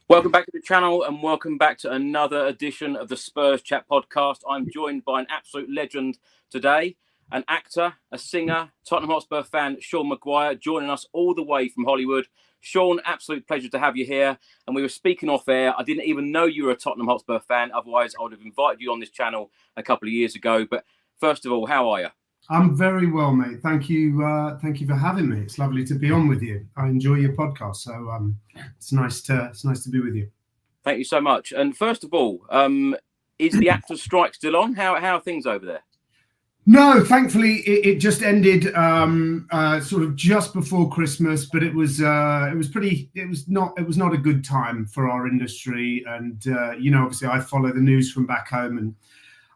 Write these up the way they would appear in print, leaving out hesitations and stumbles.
Welcome back to the channel and welcome back to another edition of the Spurs Chat Podcast. I'm joined by an absolute legend today, an actor, a singer, Tottenham Hotspur fan, Sean Maguire, joining us all the way from Hollywood. Sean, absolute pleasure to have you here. And we were speaking off air. I didn't even know you were a Tottenham Hotspur fan. Otherwise, I would have invited you on this channel a couple of years ago. But first of all, how are you? I'm very well, mate. Thank you. Thank you for having me. It's lovely to be on with you. I enjoy your podcast, so it's nice to be with you. Thank you so much. And first of all, is the actors' strike still on? How are things over there? No, thankfully it just ended sort of just before Christmas, but it was not a good time for our industry. And obviously I follow the news from back home, and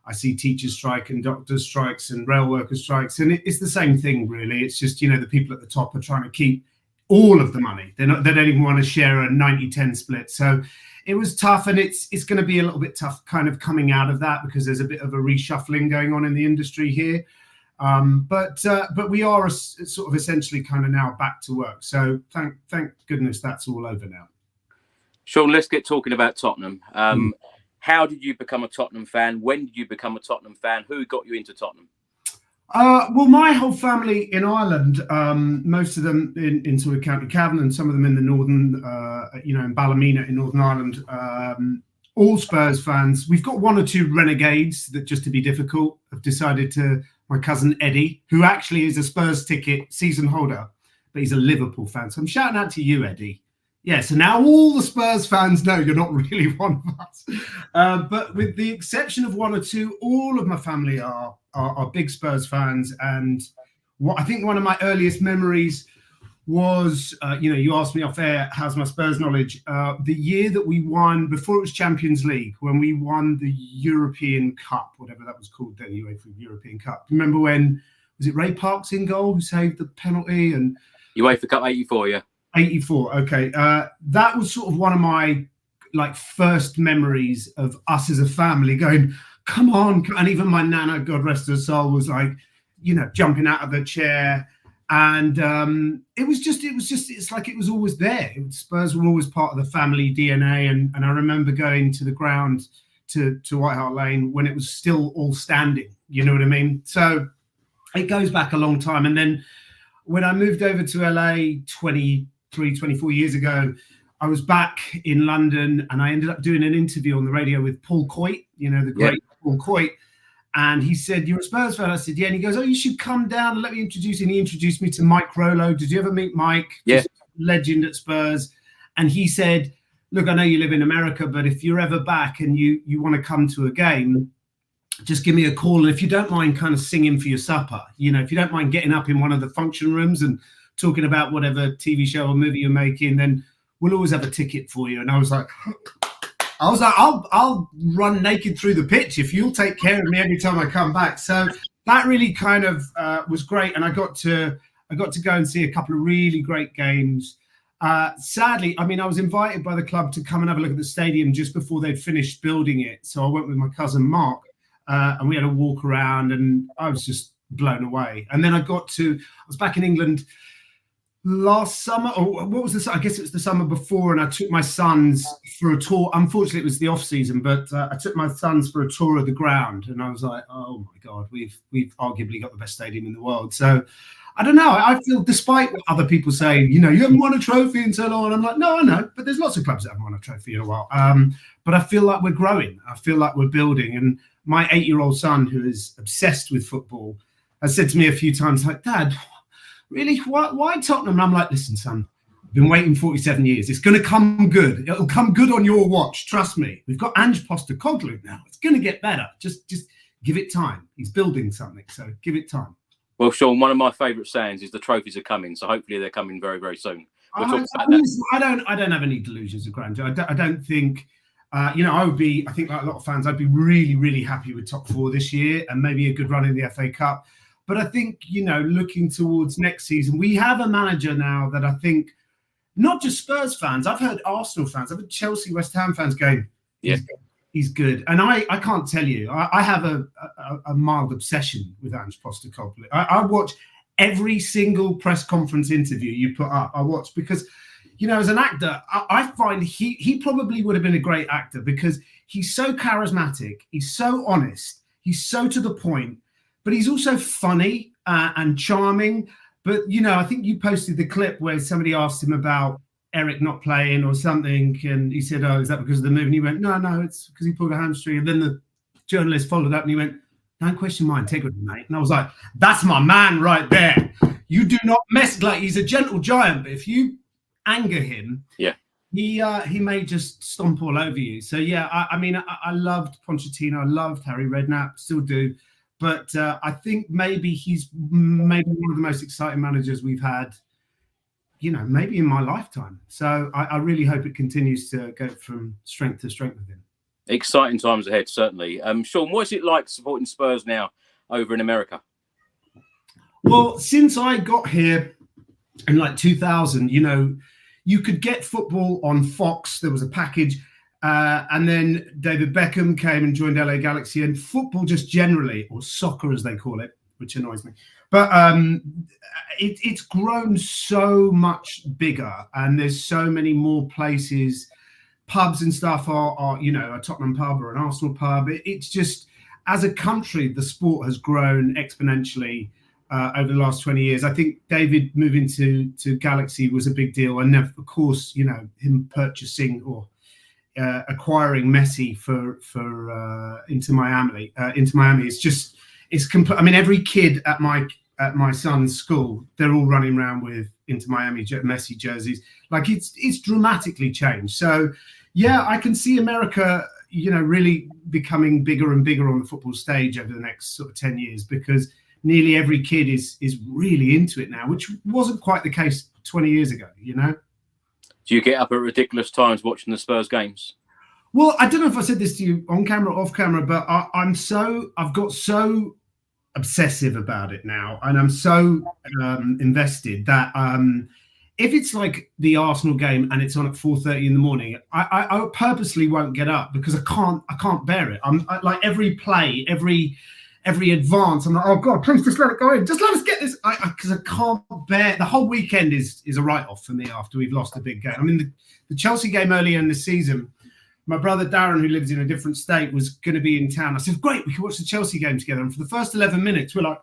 I see teachers strike and doctors strikes and rail workers strikes, and it's the same thing really. It's just the people at the top are trying to keep all of the money. They don't even want to share a 90-10 split. So it was tough, and it's going to be a little bit tough kind of coming out of that, because there's a bit of a reshuffling going on in the industry here. But we are sort of essentially kind of now back to work. So thank goodness that's all over now. Sean, let's get talking about Tottenham. How did you become a Tottenham fan? When did you become a Tottenham fan? Who got you into Tottenham? Well, my whole family in Ireland, most of them in sort of County Cowlin, and some of them in the northern, in Ballymena in Northern Ireland, all Spurs fans. We've got one or two renegades that, just to be difficult, have decided to. My cousin Eddie, who actually is a Spurs ticket season holder, but he's a Liverpool fan. So I'm shouting out to you, Eddie. Yeah, so now all the Spurs fans know you're not really one of us. But with the exception of one or two, all of my family are big Spurs fans. And what I think one of my earliest memories was, you asked me off air, how's my Spurs knowledge? The year that we won, before it was Champions League, when we won the European Cup, whatever that was called then, UEFA European Cup. Remember when, was it Ray Parks in goal who saved the penalty? And UEFA Cup 84, yeah. 84, okay. That was sort of one of my first memories of us as a family going, come on. And even my nana, God rest her soul, was jumping out of the chair. And it's like it was always there. Spurs were always part of the family DNA. And I remember going to the ground to White Hart Lane when it was still all standing. You know what I mean? So it goes back a long time. And then when I moved over to LA 24 years ago, I was back in London, and I ended up doing an interview on the radio with Paul Coyte, the great Paul Coyte. And he said, "You're a Spurs fan?" I said, "Yeah." And he goes, "Oh, you should come down and let me introduce you." And he introduced me to Mike Rollo. Did you ever meet Mike? Yeah. Legend at Spurs. And he said, "Look, I know you live in America, but if you're ever back and you want to come to a game, just give me a call. And if you don't mind kind of singing for your supper, if you don't mind getting up in one of the function rooms and talking about whatever TV show or movie you're making, then we'll always have a ticket for you." And I was like, I'll run naked through the pitch if you'll take care of me every time I come back. So that really kind of was great. And I got to go and see a couple of really great games. Sadly, I was invited by the club to come and have a look at the stadium just before they'd finished building it. So I went with my cousin Mark, and we had a walk around, and I was just blown away. And then I was back in England last summer, or what was this? I guess it was the summer before, and I took my sons for a tour. Unfortunately, it was the off season, but I took my sons for a tour of the ground, and I was like, "Oh my God, we've arguably got the best stadium in the world." So I don't know. I feel, despite what other people say, you haven't won a trophy in so long. I'm like, no, I know, but there's lots of clubs that haven't won a trophy in a while. But I feel like we're growing. I feel like we're building, and my 8-year-old son, who is obsessed with football, has said to me a few times, like, "Dad, really, why Tottenham?" And I'm like, "Listen, son, I've been waiting 47 years. It's going to come good. It'll come good on your watch. Trust me. We've got Ange Postecoglou now. It's going to get better. Just give it time. He's building something, so give it time." Well, Sean, one of my favourite sayings is the trophies are coming. So hopefully they're coming very, very soon. We'll talk about that. I don't have any delusions of grandeur. I don't think, I would be, I think like a lot of fans, I'd be really, really happy with top 4 this year and maybe a good run in the FA Cup. But I think, looking towards next season, we have a manager now that I think, not just Spurs fans, I've heard Arsenal fans, I've heard Chelsea, West Ham fans going, yeah, he's good. And I can't tell you, I have a mild obsession with Ange Postecoglou. I watch every single press conference interview you put up. I watch because you know, as an actor, I find he probably would have been a great actor because he's so charismatic, he's so honest, he's so to the point, but he's also funny and charming. But, you know, I think you posted the clip where somebody asked him about Eric not playing or something, and he said, "Oh, is that because of the move?" And he went, No, it's because he pulled a hamstring." And then the journalist followed up and he went, "Don't question my integrity, mate." And I was like, that's my man right there. You do not mess, like, he's a gentle giant, but if you anger him, he may just stomp all over you. So yeah, I mean, I loved Pochettino, I loved Harry Redknapp, still do, but I think maybe he's maybe one of the most exciting managers we've had, you know, maybe in my lifetime. So I really hope it continues to go from strength to strength with him. Exciting times ahead, certainly. Sean, what's it like supporting Spurs now over in America? Well, since I got here in like 2000, you know, you could get football on Fox. There was a package. And then David Beckham came and joined LA Galaxy, and football just generally, or soccer as they call it, which annoys me. But it's grown so much bigger, and there's so many more places. Pubs and stuff are you know, a Tottenham pub or an Arsenal pub. It's just, as a country, the sport has grown exponentially over the last 20 years. I think David moving to Galaxy was a big deal. And of course, you know, him purchasing or acquiring Messi for Inter Miami. It's complete. I mean, every kid at my son's school, they're all running around with Inter Miami Messi jerseys. Like, it's dramatically changed. So yeah, I can see America, you know, really becoming bigger and bigger on the football stage over the next sort of 10 years, because nearly every kid is really into it now, which wasn't quite the case 20 years ago, you know? Do you get up at ridiculous times watching the Spurs games? Well, I don't know if I said this to you on camera or off camera, but I've got so obsessive about it now, and I'm so invested that if it's like the Arsenal game and it's on at 4:30 in the morning, I purposely won't get up because I can't bear it. I like every play, every advance. I'm like, oh God, please just let it go in. Just let us get this. Because I can't bear. The whole weekend is a write-off for me after we've lost a big game. I mean, the Chelsea game earlier in the season, my brother Darren, who lives in a different state, was going to be in town. I said, great, we can watch the Chelsea game together. And for the first 11 minutes, we're like,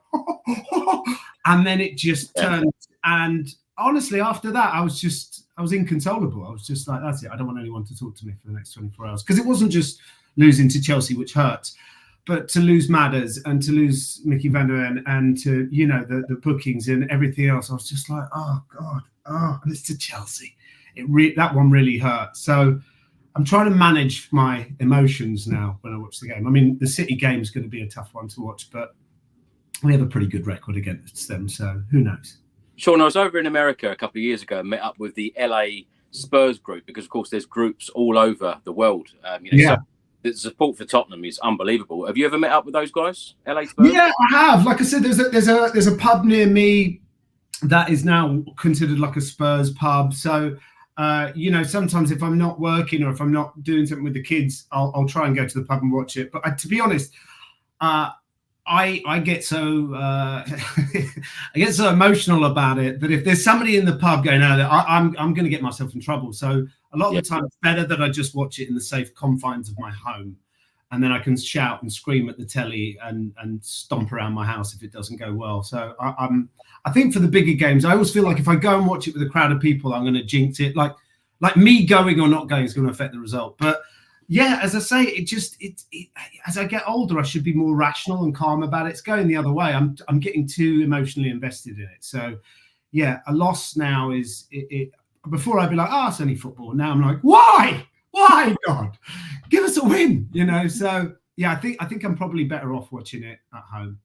and then it just turned. And honestly, after that, I was inconsolable. I was just like, that's it. I don't want anyone to talk to me for the next 24 hours. Because it wasn't just losing to Chelsea, which hurts, but to lose Madders and to lose Mickey van der Ven and to, you know, the bookings and everything else. I was just like, oh God, and it's to Chelsea. That one really hurt. So I'm trying to manage my emotions now when I watch the game. I mean, the City game is going to be a tough one to watch, but we have a pretty good record against them. So who knows? Sean, I was over in America a couple of years ago and met up with the LA Spurs group, because, of course, there's groups all over the world. So the support for Tottenham is unbelievable. Have you ever met up with those guys, LA Spurs? Yeah, I have. Like I said, there's a pub near me that is now considered like a Spurs pub. So, you know, sometimes if I'm not working or if I'm not doing something with the kids, I'll try and go to the pub and watch it. But to be honest, I get so I get so emotional about it that if there's somebody in the pub going, I'm going to get myself in trouble. So a lot of the time, it's better that I just watch it in the safe confines of my home, and then I can shout and scream at the telly and stomp around my house if it doesn't go well. So I think for the bigger games, I always feel like if I go and watch it with a crowd of people, I'm going to jinx it. Like me going or not going is going to affect the result. But yeah, as I say, it as I get older, I should be more rational and calm about it. It's going the other way. I'm getting too emotionally invested in it. So yeah, a loss now is it. Before I'd be like, it's only football. Now I'm like, why, God, give us a win, you know? So yeah, I think I'm probably better off watching it at home.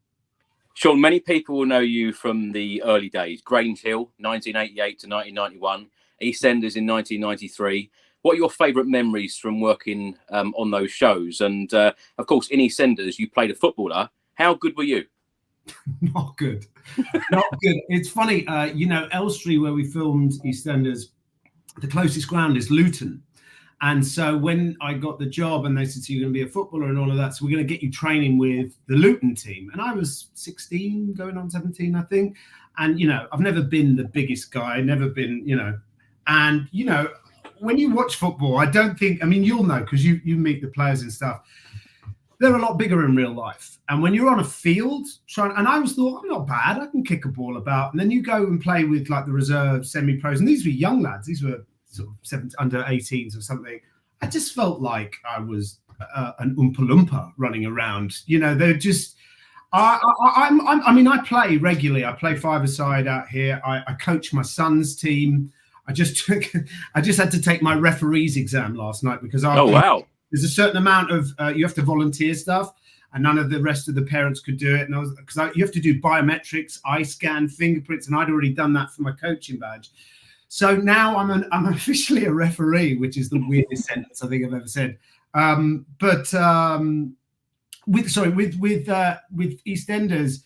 Sean, many people will know you from the early days. Grange Hill, 1988 to 1991. EastEnders in 1993. What are your favourite memories from working on those shows? And of course, in EastEnders, you played a footballer. How good were you? Not good. It's funny, you know, Elstree, where we filmed EastEnders, the closest ground is Luton. And so when I got the job and they said, so you're going to be a footballer and all of that, so we're going to get you training with the Luton team. And I was 16, going on 17, I think. And, you know, I've never been the biggest guy, never been, you know, And, you know, when you watch football, I don't think, I mean, you'll know because you meet the players and stuff. They're a lot bigger in real life. And when you're on a field, and I always thought, I'm not bad. I can kick a ball about. And then you go and play with like the reserve semi-pros. And these were young lads. These were sort of under 18s or something. I just felt like I was an Oompa Loompa running around. You know, they're just, I mean, I play regularly. I play five-a-side out here. I coach my son's team. I just had to take my referee's exam last night because there's a certain amount of you have to volunteer stuff, and none of the rest of the parents could do it. And you have to do biometrics, eye scan, fingerprints, and I'd already done that for my coaching badge. So now I'm officially a referee, which is the weirdest sentence I think I've ever said. With EastEnders,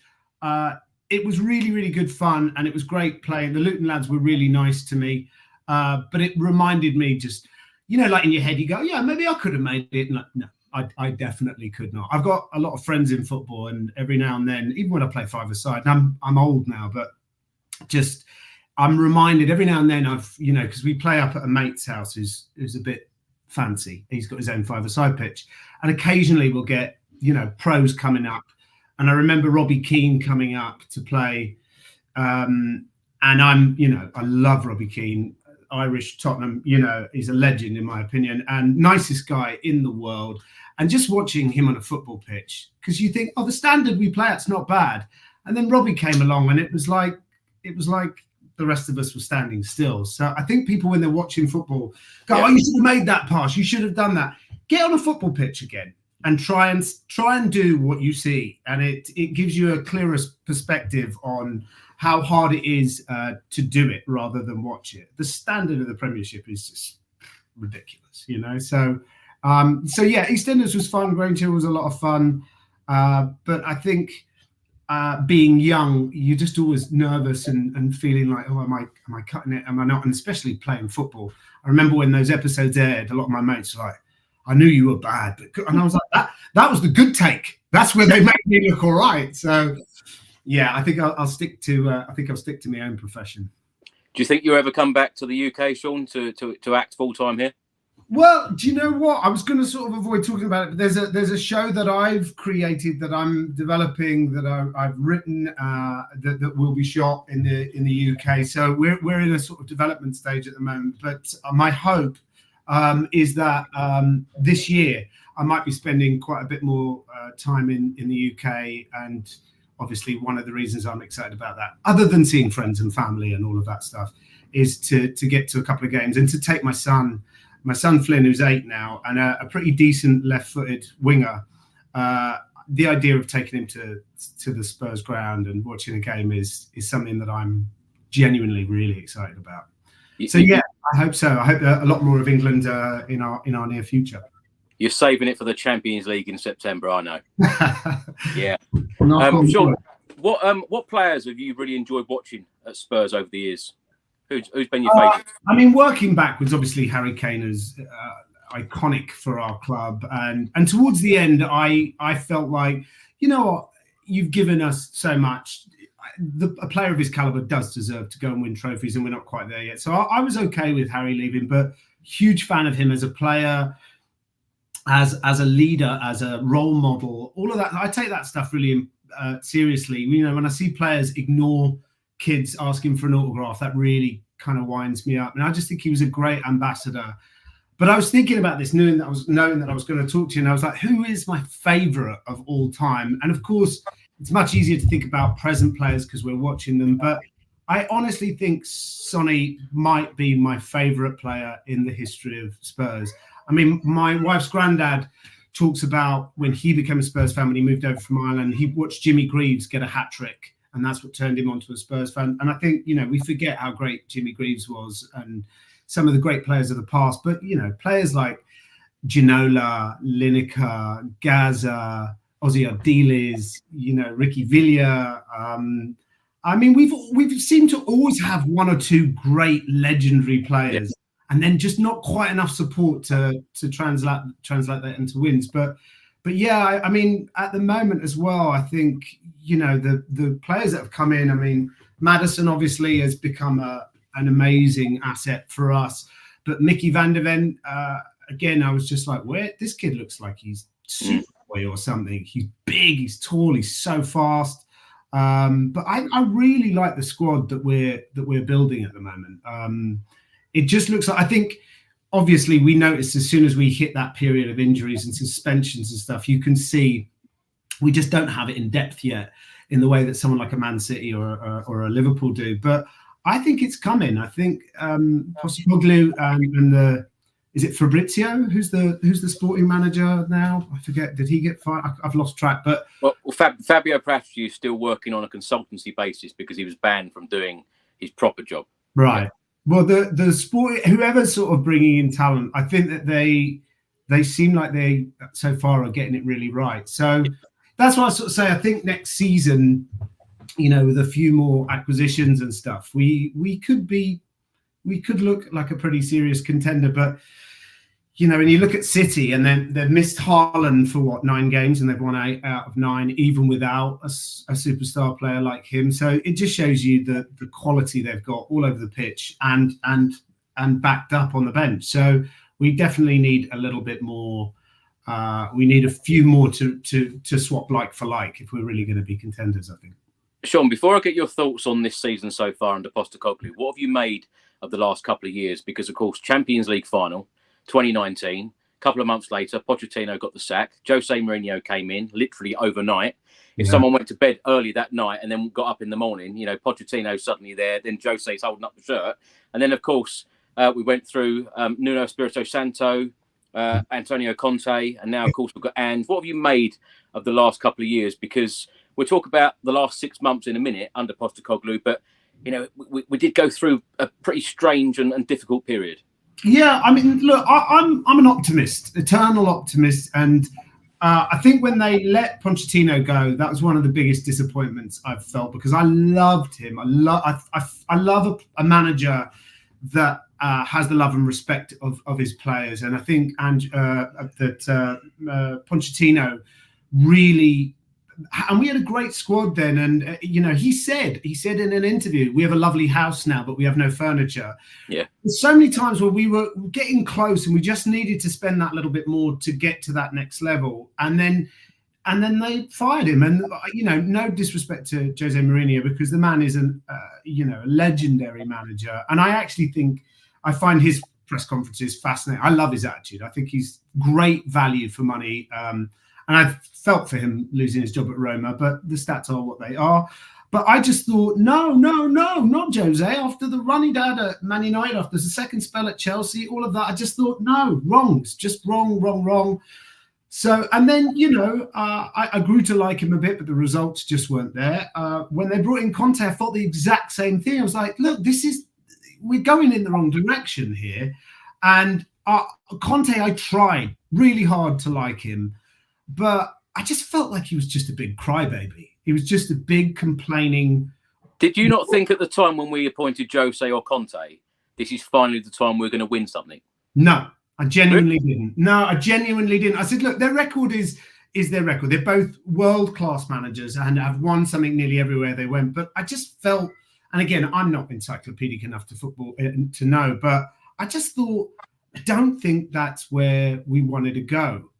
it was really, really good fun, and it was great playing. The Luton lads were really nice to me, but it reminded me just, you know, like in your head, you go, yeah, maybe I could have made it. And like, no, I definitely could not. I've got a lot of friends in football, and every now and then, even when I play five-a-side, and I'm old now, but just I'm reminded every now and then you know, because we play up at a mate's house who's a bit fancy. He's got his own five-a-side pitch, and occasionally we'll get, you know, pros coming up. And I remember Robbie Keane coming up to play. And I'm, you know, I love Robbie Keane, Irish Tottenham, you know, he's a legend in my opinion, and nicest guy in the world. And just watching him on a football pitch, because you think, oh, the standard we play at's not bad. And then Robbie came along, and it was like the rest of us were standing still. So I think people, when they're watching football, go, oh, you should have made that pass. You should have done that. Get on a football pitch again and try and do what you see. And it gives you a clearer perspective on how hard it is to do it rather than watch it. The standard of the Premiership is just ridiculous, you know? So yeah, EastEnders was fun. Grange Hill was a lot of fun. But I think being young, you're just always nervous and feeling like, oh, am I cutting it? Am I not? And especially playing football. I remember when those episodes aired, a lot of my mates were like, I knew you were bad. And I was like, that was the good take. That's where they made me look all right. So yeah, I think I'll stick to my own profession. Do you think you'll ever come back to the UK, Sean, to act full time here? Well, do you know what? I was going to sort of avoid talking about it, but there's a show that I've created that I'm developing, that I've written, that will be shot in the UK. So we're in a sort of development stage at the moment. But my hope is that this year I might be spending quite a bit more time in the UK, and obviously one of the reasons I'm excited about that, other than seeing friends and family and all of that stuff, is to get to a couple of games and to take my son Flynn, who's 8 now, and a pretty decent left-footed winger. The idea of taking him to the Spurs ground and watching a game is something that I'm genuinely really excited about. So yeah, I hope so. I hope a lot more of England in our near future. You're saving it for the Champions League in September, I know. Yeah. Sean, what players have you really enjoyed watching at Spurs over the years? Who's been your favourite? I mean, working backwards, obviously Harry Kane is iconic for our club, and towards the end, I felt like, you know what, you've given us so much. A player of his caliber does deserve to go and win trophies, and we're not quite there yet. So I was okay with Harry leaving, but huge fan of him as a player, as a leader, as a role model. All of that, I take that stuff really seriously. You know, when I see players ignore kids asking for an autograph, that really kind of winds me up. And I just think he was a great ambassador. But I was thinking about this, knowing that I was going to talk to you, and I was like, who is my favorite of all time? And of course, it's much easier to think about present players because we're watching them. But I honestly think Sonny might be my favorite player in the history of Spurs. I mean, my wife's granddad talks about when he became a Spurs fan, when he moved over from Ireland, he watched Jimmy Greaves get a hat trick. And that's what turned him onto a Spurs fan. And I think, you know, we forget how great Jimmy Greaves was and some of the great players of the past. But, you know, players like Ginola, Lineker, Gaza, Ozzy Ardiles, you know, Ricky Villa. I mean, we've seemed to always have one or two great legendary players, and then just not quite enough support to translate that into wins. But yeah, I mean, at the moment as well, I think, you know, the players that have come in, I mean, Maddison obviously has become an amazing asset for us. But Mickey van der Ven, again, I was just like, where this kid looks like he's Superboy or something. He's big, he's tall, he's so fast. But I really like the squad that we're building at the moment. It just looks like, I think, obviously we noticed as soon as we hit that period of injuries and suspensions and stuff, you can see we just don't have it in depth yet in the way that someone like a Man City or a Liverpool do. But I think it's coming. I think Pochettino and is it Fabrizio who's the sporting manager now? I forget. Did he get fired? I've lost track. But Fabio Paratici is still working on a consultancy basis because he was banned from doing his proper job. Right. Yeah. Well, the sport, whoever's sort of bringing in talent, I think that they seem like they so far are getting it really right. So that's why I sort of say I think next season, with a few more acquisitions and stuff, we could look like a pretty serious contender. But when you look at City and then they've missed Haaland for 9 games and they've won 8 out of 9, even without a superstar player like him. So it just shows you the quality they've got all over the pitch and backed up on the bench. So we definitely need a little bit more. We need a few more to swap like for like if we're really going to be contenders, I think. Sean, before I get your thoughts on this season so far under Postecoglou, what have you made of the last couple of years? Because, of course, Champions League final, 2019, a couple of months later, Pochettino got the sack. Jose Mourinho came in literally overnight. If someone went to bed early that night and then got up in the morning, Pochettino's suddenly there, then Jose's holding up the shirt. And then, of course, we went through Nuno Espirito Santo, Antonio Conte, and now, of course, we've got Ange. What have you made of the last couple of years? Because we'll talk about the last 6 months in a minute under Postecoglou, but, we did go through a pretty strange and difficult period. Yeah, I mean, look, I'm an optimist, eternal optimist. And I think when they let Pochettino go, that was one of the biggest disappointments I've felt because I loved him. I love a manager that has the love and respect of his players. And I think that Pochettino really... And we had a great squad then. And, he said in an interview, we have a lovely house now, but we have no furniture. Yeah. There's so many times where we were getting close and we just needed to spend that little bit more to get to that next level. And then they fired him. And, no disrespect to Jose Mourinho because the man is a legendary manager. And I actually I find his press conferences fascinating. I love his attitude. I think he's great value for money. And I felt for him losing his job at Roma, but the stats are what they are. But I just thought, no, not Jose. After the run he'd had at Man United, after the second spell at Chelsea, all of that, I just thought, no, wrong. It's just wrong. So, and then, I grew to like him a bit, but the results just weren't there. When they brought in Conte, I thought the exact same thing. I was like, look, we're going in the wrong direction here. And Conte, I tried really hard to like him. But I just felt like he was just a big crybaby. He was just a big complaining. Did you not think at the time when we appointed Jose or Conte, this is finally the time we're going to win something? No, I genuinely didn't. No, I genuinely didn't. I said, look, their record is their record. They're both world-class managers and have won something nearly everywhere they went. But I just felt, and again, I'm not encyclopedic enough to football to know, but I just thought, I don't think that's where we wanted to go.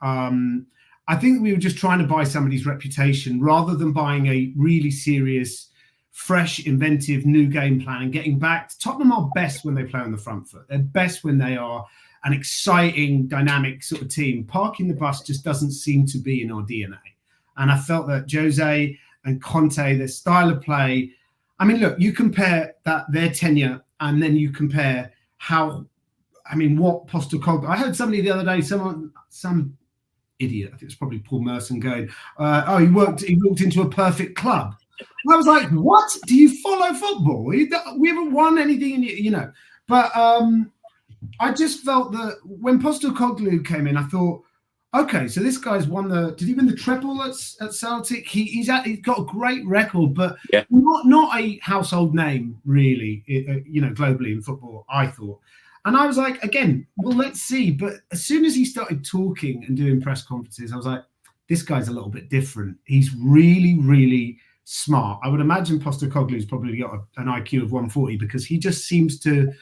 I think we were just trying to buy somebody's reputation rather than buying a really serious, fresh, inventive new game plan and getting back. Tottenham are best when they play on the front foot. They're best when they are an exciting, dynamic sort of team. Parking the bus just doesn't seem to be in our DNA. And I felt that Jose and Conte, their style of play, I mean, look, you compare their tenure and then you compare what Postecoglou. I heard somebody the other day, some idiot, I think it's probably Paul Merson going, he walked into a perfect club. And I was like, what? Do you follow football? We haven't won anything, But I just felt that when Postecoglou came in, I thought, okay, so this guy's did he win the treble at Celtic? He's got a great record, but not a household name, really, globally in football, I thought. And I was like, again, well, let's see. But as soon as he started talking and doing press conferences, I was like, this guy's a little bit different. He's really, really smart. I would imagine Postecoglou's probably got an IQ of 140 because he just seems to.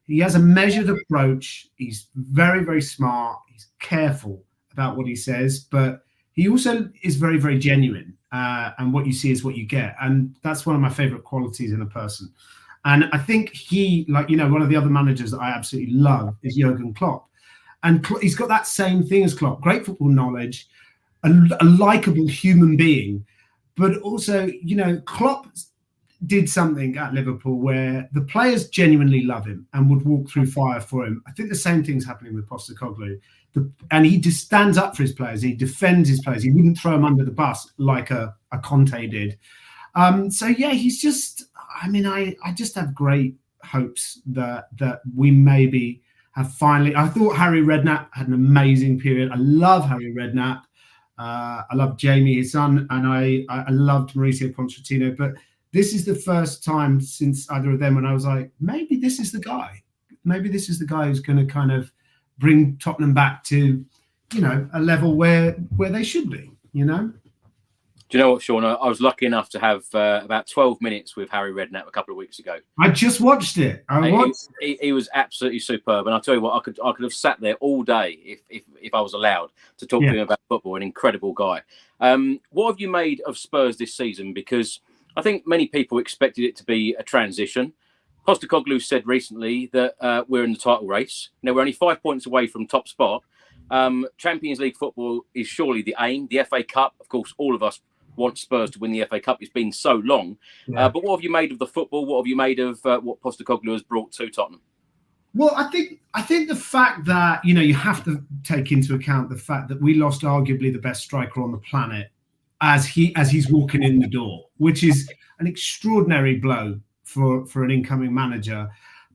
He has a measured approach. He's very, very smart. He's careful about what he says, but he also is very, very genuine. And what you see is what you get. And that's one of my favorite qualities in a person. And I think he, one of the other managers that I absolutely love is Jurgen Klopp. And he's got that same thing as Klopp, great football knowledge, a likable human being. But also, Klopp did something at Liverpool where the players genuinely love him and would walk through fire for him. I think the same thing's happening with Postecoglou. And he just stands up for his players. He defends his players. He wouldn't throw them under the bus like a Conte did. He's just, I just have great hopes that we maybe have finally, I thought Harry Redknapp had an amazing period. I love Harry Redknapp. I love Jamie, his son, and I loved Mauricio Pochettino. But this is the first time since either of them when I was like, maybe this is the guy. Maybe this is the guy who's going to kind of bring Tottenham back to, a level where they should be, Do you know what, Sean? I was lucky enough to have about 12 minutes with Harry Redknapp a couple of weeks ago. I just watched it. He was absolutely superb. And I'll tell you what, I could have sat there all day if I was allowed to talk to him about football. An incredible guy. What have you made of Spurs this season? Because I think many people expected it to be a transition. Postecoglou said recently that we're in the title race. We're only 5 points away from top spot. Champions League football is surely the aim. The FA Cup, of course, all of us want Spurs to win the FA Cup. It's been so long. But what have you made of the football? What have you made of what Postecoglou has brought to Tottenham? Well, I think the fact that, you have to take into account the fact that we lost arguably the best striker on the planet as he's walking in the door, which is an extraordinary blow for an incoming manager.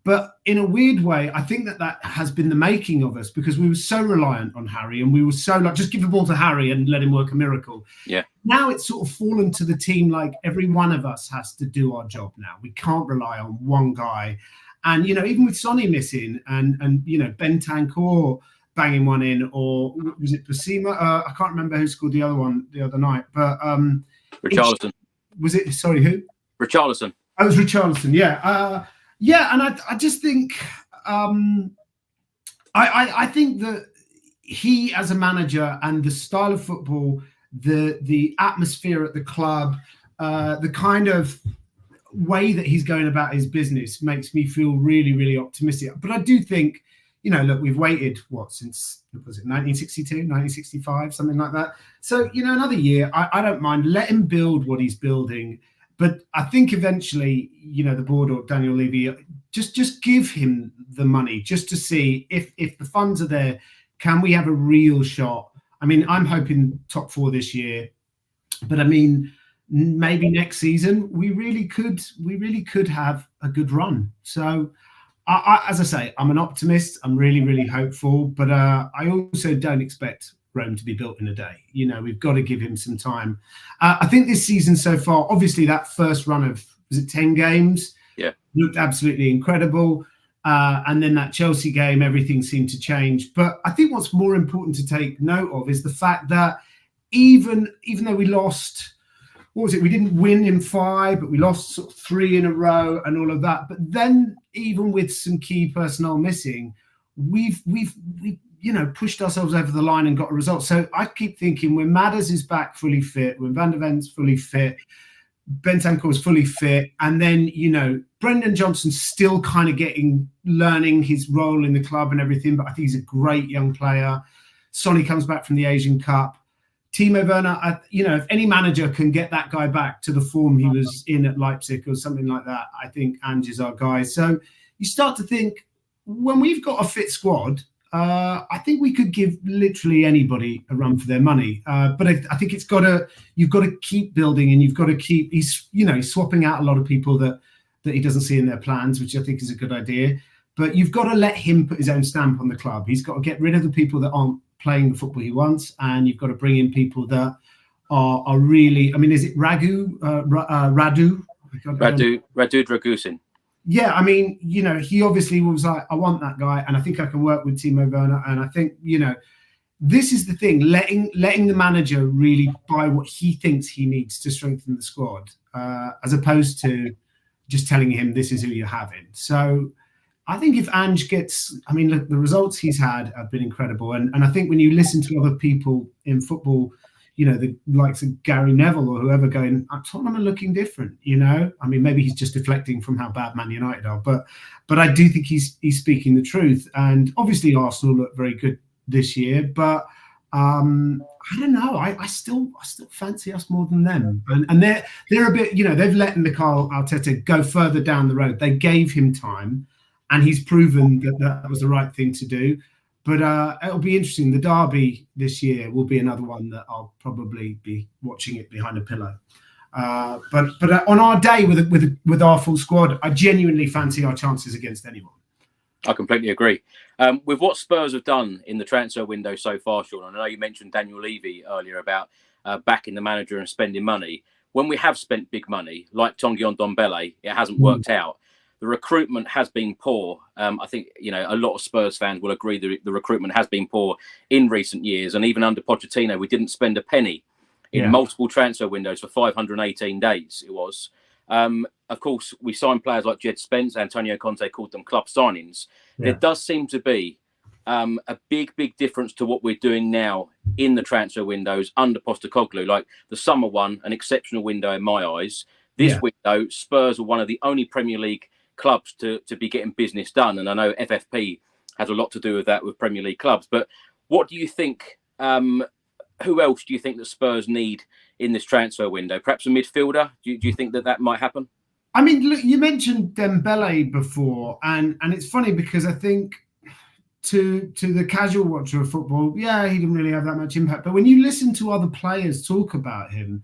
But in a weird way, I think that has been the making of us because we were so reliant on Harry and we were so just give the ball to Harry and let him work a miracle. Yeah. Now it's sort of fallen to the team like every one of us has to do our job now. We can't rely on one guy. And, even with Sonny missing and Bentancur banging one in, or was it Basima? I can't remember who scored the other one the other night. But Richarlison. Was it? Sorry, who? Richarlison. Oh, it was Richarlison, yeah. And I just think I think that he as a manager and the style of football, the atmosphere at the club, the kind of way that he's going about his business makes me feel really, really optimistic. But I do think, look, we've waited, since, was it 1962, 1965, something like that. So, another year, I don't mind. Let him build what he's building. But I think eventually, the board or Daniel Levy, just give him the money just to see if the funds are there, can we have a real shot? I'm hoping top four this year, but maybe next season we really could have a good run. So, as I say, I'm an optimist. I'm really, really hopeful, but I also don't expect Rome to be built in a day. We've got to give him some time. I think this season so far, obviously that first run of, was it 10 games? Yeah. Looked absolutely incredible. And then that Chelsea game, everything seemed to change. But I think what's more important to take note of is the fact that even though we lost, we didn't win in 5, but we lost sort of 3 in a row and all of that. But then even with some key personnel missing, we've pushed ourselves over the line and got a result. So I keep thinking when Madders is back fully fit, when Van der Ven's fully fit, Bentancur is fully fit, and then, Brendan Johnson's still kind of learning his role in the club and everything, but I think he's a great young player. Sonny comes back from the Asian Cup. Timo Werner, if any manager can get that guy back to the form he was in at Leipzig or something like that, I think Ange is our guy. So you start to think, when we've got a fit squad, I think we could give literally anybody a run for their money. But I think you've got to keep building, and you've got to keep, he's swapping out a lot of people that he doesn't see in their plans, which I think is a good idea. But you've got to let him put his own stamp on the club. He's got to get rid of the people that aren't playing the football he wants, and you've got to bring in people that are really, is it Radu? Radu Dragusin. Yeah, he obviously was like, I want that guy, and I think I can work with Timo Werner, and I think, this is the thing, letting the manager really buy what he thinks he needs to strengthen the squad, as opposed to just telling him this is who you're having. So I think if Ange gets, I mean, look, the results he's had have been incredible. And I think when you listen to other people in football, you know, the likes of Gary Neville or whoever going, Tottenham are looking different, you know? I mean, maybe he's just deflecting from how bad Man United are, but I do think he's speaking the truth. And obviously Arsenal look very good this year, but I don't know. I still fancy us more than them. And they're a bit, you know, they've let Mikel Arteta go further down the road. They gave him time, and he's proven that was the right thing to do. But it'll be interesting. The derby this year will be another one that I'll probably be watching it behind a pillow. But on our day with our full squad, I genuinely fancy our chances against anyone. I completely agree. With what Spurs have done in the transfer window so far, Sean, I know you mentioned Daniel Levy earlier about backing the manager and spending money. When we have spent big money, like Tanguy Ndombele, it hasn't worked out. The recruitment has been poor. I think, you know, a lot of Spurs fans will agree that the recruitment has been poor in recent years. And even under Pochettino, we didn't spend a penny in multiple transfer windows for 518 days, it was. Of course, we signed players like Jed Spence. Antonio Conte called them club signings. Yeah. There does seem to be a big difference to what we're doing now in the transfer windows under Postecoglou. Like the summer one, an exceptional window in my eyes. This window, Spurs are one of the only Premier League clubs to be getting business done. And I know FFP has a lot to do with that with Premier League clubs. But what do you think, who else do you think that Spurs need in this transfer window? Perhaps a midfielder? Do you think that might happen? I mean, look, you mentioned Dembele before, and it's funny because I think to the casual watcher of football, he didn't really have that much impact. But when you listen to other players talk about him,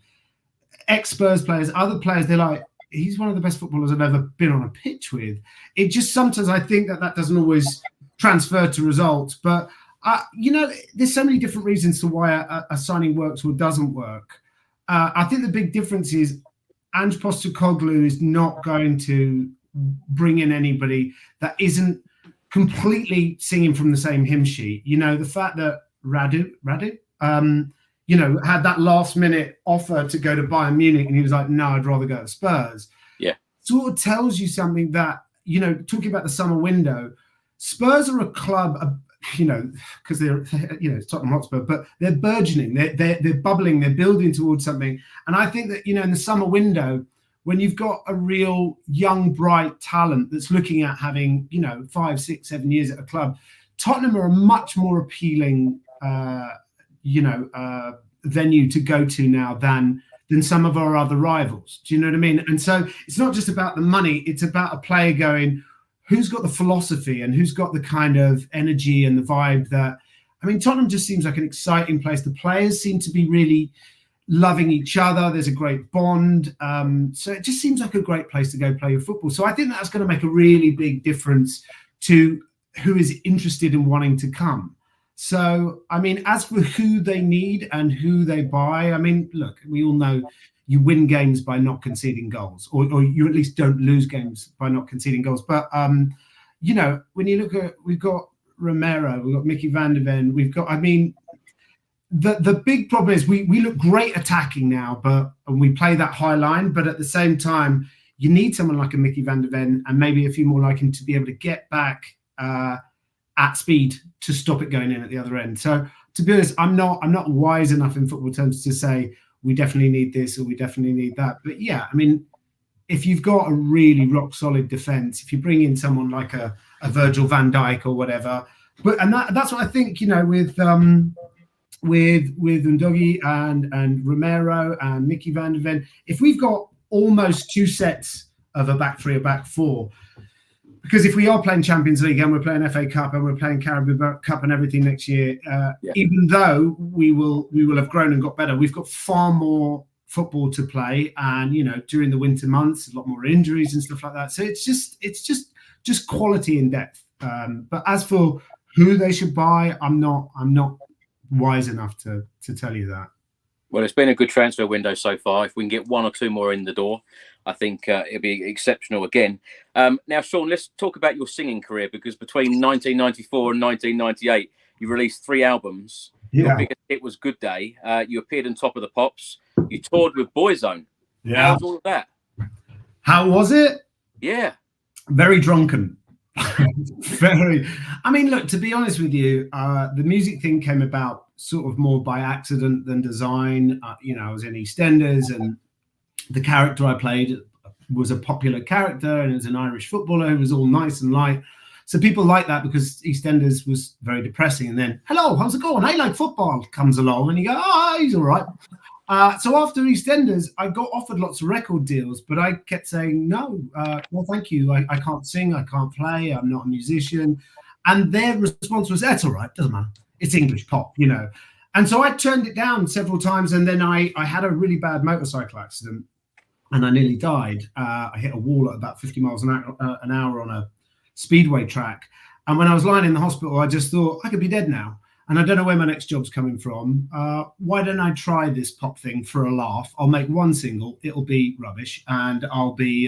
ex-Spurs players, other players, they're like, he's one of the best footballers I've ever been on a pitch with. It just sometimes I think that doesn't always transfer to results. But, you know, there's so many different reasons to why a signing works or doesn't work. I think the big difference is Ange Postecoglou is not going to bring in anybody that isn't completely singing from the same hymn sheet. You know, the fact that Radu, you know, had that last minute offer to go to Bayern Munich and he was like, no, I'd rather go to Spurs. Yeah. Sort of tells you something that, you know, talking about the summer window, Spurs are a club, you know, because they're, you know, it's Tottenham Hotspur, but they're burgeoning, they're bubbling, they're building towards something. And I think that, you know, in the summer window, when you've got a real young, bright talent that's looking at having, you know, 5, 6, 7 years at a club, Tottenham are a much more appealing, venue to go to now than some of our other rivals. Do you know what I mean? And so it's not just about the money, it's about a player going, who's got the philosophy and who's got the kind of energy and the vibe that, I mean, Tottenham just seems like an exciting place. The players seem to be really loving each other. There's a great bond. So it just seems like a great place to go play your football. So I think that's going to make a really big difference to who is interested in wanting to come. So, I mean, as for who they need and who they buy, I mean, look, we all know you win games by not conceding goals, or you at least don't lose games by not conceding goals. But, you know, when you look at, we've got Romero, we've got Mickey van der Ven, we've got, I mean, the big problem is we look great attacking now, and we play that high line, but at the same time, you need someone like a Mickey van der Ven and maybe a few more like him to be able to get back at speed to stop it going in at the other end. So to be honest, I'm not wise enough in football terms to say we definitely need this or we definitely need that. But yeah, I mean, if you've got a really rock solid defense, if you bring in someone like a Virgil van Dijk or whatever, and that's what I think, you know, with Undogi and Romero and Mickey van der Ven, if we've got almost two sets of a back three, a back four, because if we are playing Champions League and we're playing FA Cup and we're playing Carabao Cup and everything next year, even though we will have grown and got better, we've got far more football to play. And, you know, during the winter months, a lot more injuries and stuff like that. So it's just quality and depth. But as for who they should buy, I'm not wise enough to tell you that. Well, it's been a good transfer window so far. If we can get one or two more in the door, I think it'll be exceptional again. Now, Sean, let's talk about your singing career, because between 1994 and 1998, you released 3 albums. Your biggest hit was Good Day. You appeared on Top of the Pops. You toured with Boyzone. Yeah. How was all of that? How was it? Yeah. Very drunken. Very. I mean, look, to be honest with you, the music thing came about sort of more by accident than design. I was in EastEnders, and the character I played was a popular character, and it was an Irish footballer who was all nice and light. So people like that, because EastEnders was very depressing. And then, hello, how's it going? I like football comes along, and you go, oh, he's all right. So after EastEnders, I got offered lots of record deals, but I kept saying, no, thank you. I can't sing, I can't play, I'm not a musician. And their response was, that's all right, doesn't matter. It's English pop, And so I turned it down several times, and then I had a really bad motorcycle accident, and I nearly died. I hit a wall at about 50 miles an hour on a speedway track. And when I was lying in the hospital, I just thought, I could be dead now. And I don't know where my next job's coming from. Why don't I try this pop thing for a laugh? I'll make one single. It'll be rubbish, and I'll be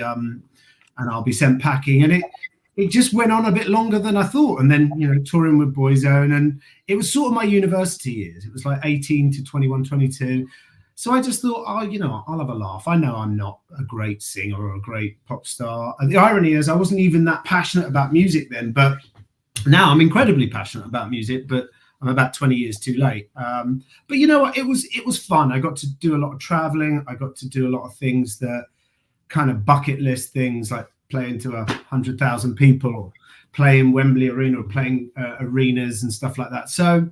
sent packing. And it just went on a bit longer than I thought. And then, touring with Boyzone, and it was sort of my university years. It was like 18 to 21, 22. So I just thought, I'll have a laugh. I know I'm not a great singer or a great pop star. And the irony is I wasn't even that passionate about music then, but now I'm incredibly passionate about music, but I'm about 20 years too late. But you know what? It was fun. I got to do a lot of traveling. I got to do a lot of things that kind of bucket list things, like playing to 100,000 people, or playing Wembley Arena, or playing arenas and stuff like that. So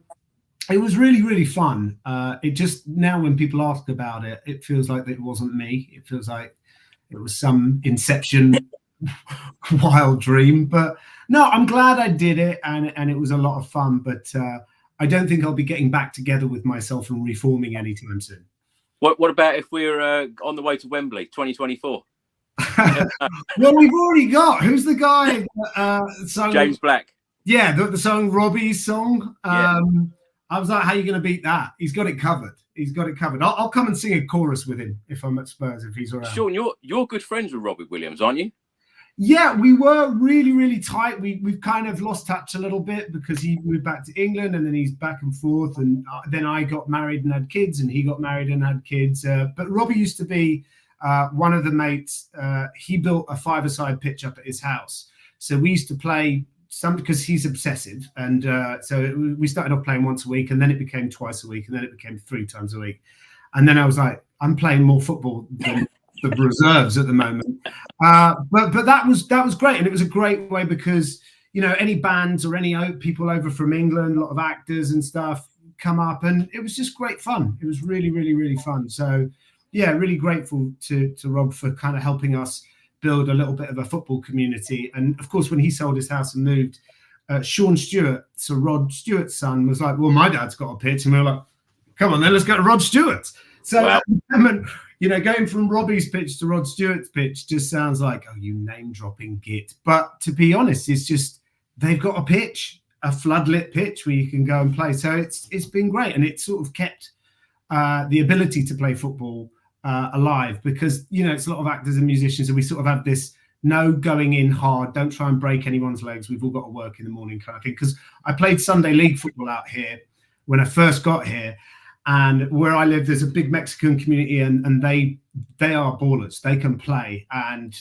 it was really, really fun. It just, now when people ask about it, it feels like it wasn't me. It feels like it was some Inception wild dream. But no, I'm glad I did it, and it was a lot of fun. But I don't think I'll be getting back together with myself and reforming anytime soon. What about if we're on the way to Wembley 2024? Well, we've already got, who's the guy? James Black. Yeah, the song, Robbie's song. Yeah. I was like, how are you going to beat that? He's got it covered. I'll come and sing a chorus with him if I'm at Spurs, if he's around. Sean, you're good friends with Robbie Williams, aren't you? Yeah, we were really, really tight. We've kind of lost touch a little bit, because he moved back to England, and then he's back and forth. And then I got married and had kids, and he got married and had kids. But Robbie used to be one of the mates. He built a five-a-side pitch up at his house. So we used to play some, because he's obsessive. And so we started off playing once a week, and then it became twice a week, and then it became 3 times a week. And then I was like, I'm playing more football than the reserves at the moment. But that was great. And it was a great way, because, any bands or any people over from England, a lot of actors and stuff come up, and it was just great fun. It was really, really, really fun. So yeah, really grateful to Rob for kind of helping us build a little bit of a football community. And of course, when he sold his house and moved, Sean Stewart, so Rod Stewart's son, was like, well, my dad's got a pitch. And we were like, come on then, let's go to Rod Stewart's. So wow. Going from Robbie's pitch to Rod Stewart's pitch just sounds like, oh, you name-dropping git. But to be honest, it's just, they've got a pitch, a floodlit pitch where you can go and play. So it's been great. And it's sort of kept the ability to play football alive, because, it's a lot of actors and musicians, and we sort of have this, no going in hard, don't try and break anyone's legs, we've all got to work in the morning kind of thing. Because I played Sunday league football out here when I first got here. And where I live, there's a big Mexican community, and they are ballers. They can play, and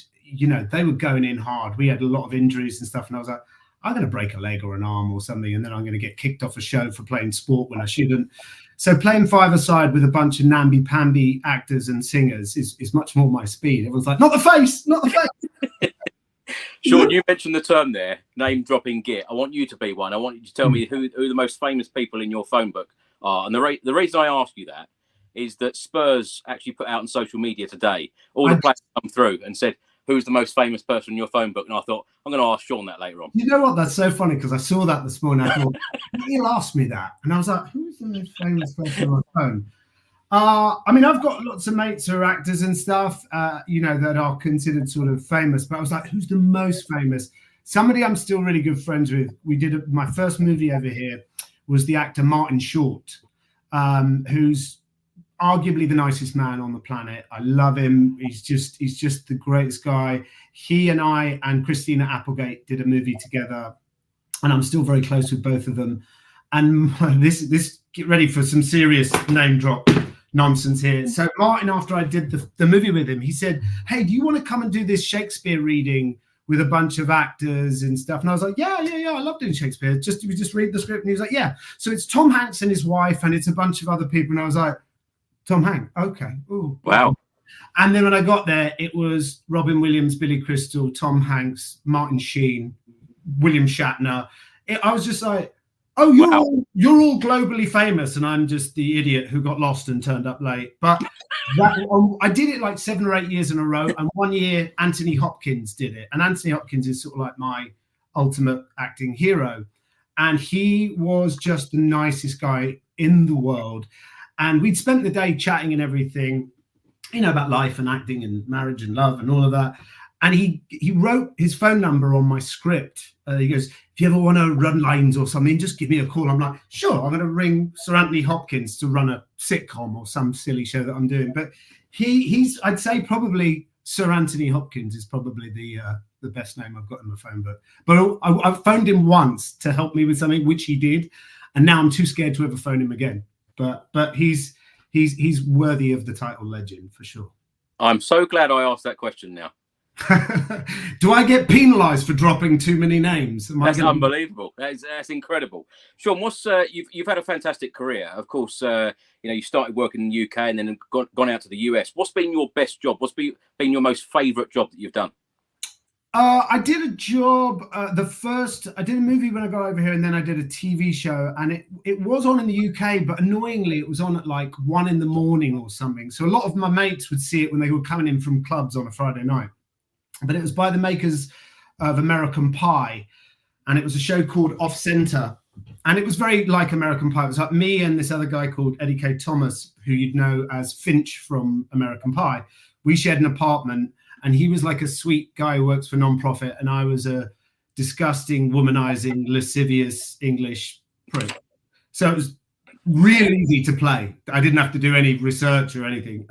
they were going in hard. We had a lot of injuries and stuff, and I was like, I'm going to break a leg or an arm or something, and then I'm going to get kicked off a show for playing sport when I shouldn't. So playing five-a-side with a bunch of namby-pamby actors and singers is much more my speed. Everyone's like, not the face, not the face. Sean, you mentioned the term there, name-dropping git. I want you to be one. I want you to tell me who the most famous people in your phone book are. And the reason I ask you that is that Spurs actually put out on social media today, all the players come through and said, who's the most famous person in your phone book? And I thought, I'm going to ask Sean that later on. You know what? That's so funny, because I saw that this morning. I thought, he'll ask me that. And I was like, who's the most famous person on my phone? I've got lots of mates who are actors and stuff, that are considered sort of famous. But I was like, who's the most famous? Somebody I'm still really good friends with. We did my first movie over here was the actor Martin Short, who's arguably the nicest man on the planet. I love him. He's just the greatest guy. He and I and Christina Applegate did a movie together, and I'm still very close with both of them. And this get ready for some serious name drop nonsense here. So Martin, after I did the movie with him, he said, "Hey, do you want to come and do this Shakespeare reading with a bunch of actors and stuff?" And I was like, yeah, I love doing Shakespeare. We just read the script. And he was like, yeah. So it's Tom Hanks and his wife, and it's a bunch of other people. And I was like, Tom Hanks, okay. Ooh, wow. And then when I got there, it was Robin Williams, Billy Crystal, Tom Hanks, Martin Sheen, William Shatner. I was just like, oh, you're all globally famous, and I'm just the idiot who got lost and turned up late. But I did it like 7 or 8 years in a row, and one year Anthony Hopkins did it. And Anthony Hopkins is sort of like my ultimate acting hero. And he was just the nicest guy in the world. And we'd spent the day chatting and everything, about life and acting and marriage and love and all of that. And he wrote his phone number on my script. He goes, if you ever want to run lines or something, just give me a call. I'm like, sure, I'm going to ring Sir Anthony Hopkins to run a sitcom or some silly show that I'm doing. But he's, I'd say probably Sir Anthony Hopkins is probably the best name I've got in my phone book. But I've phoned him once to help me with something, which he did. And now I'm too scared to ever phone him again. But he's worthy of the title legend for sure. I'm so glad I asked that question now. Do I get penalised for dropping too many names? That's unbelievable. That's incredible. Sean, you've had a fantastic career. Of course, you started working in the UK and then gone out to the US. What's been your best job? What's been your most favourite job that you've done? I did a job. I did a movie when I got over here, and then I did a TV show, and it was on in the UK, but annoyingly, it was on at like 1 a.m. or something. So a lot of my mates would see it when they were coming in from clubs on a Friday night. But it was by the makers of American Pie, and it was a show called Off Center, and it was very like American Pie. It was like me and this other guy called Eddie K. Thomas, who you'd know as Finch from American Pie. We shared an apartment, and he was like a sweet guy who works for non-profit, and I was a disgusting, womanizing, lascivious English prick. So it was really easy to play. I didn't have to do any research or anything.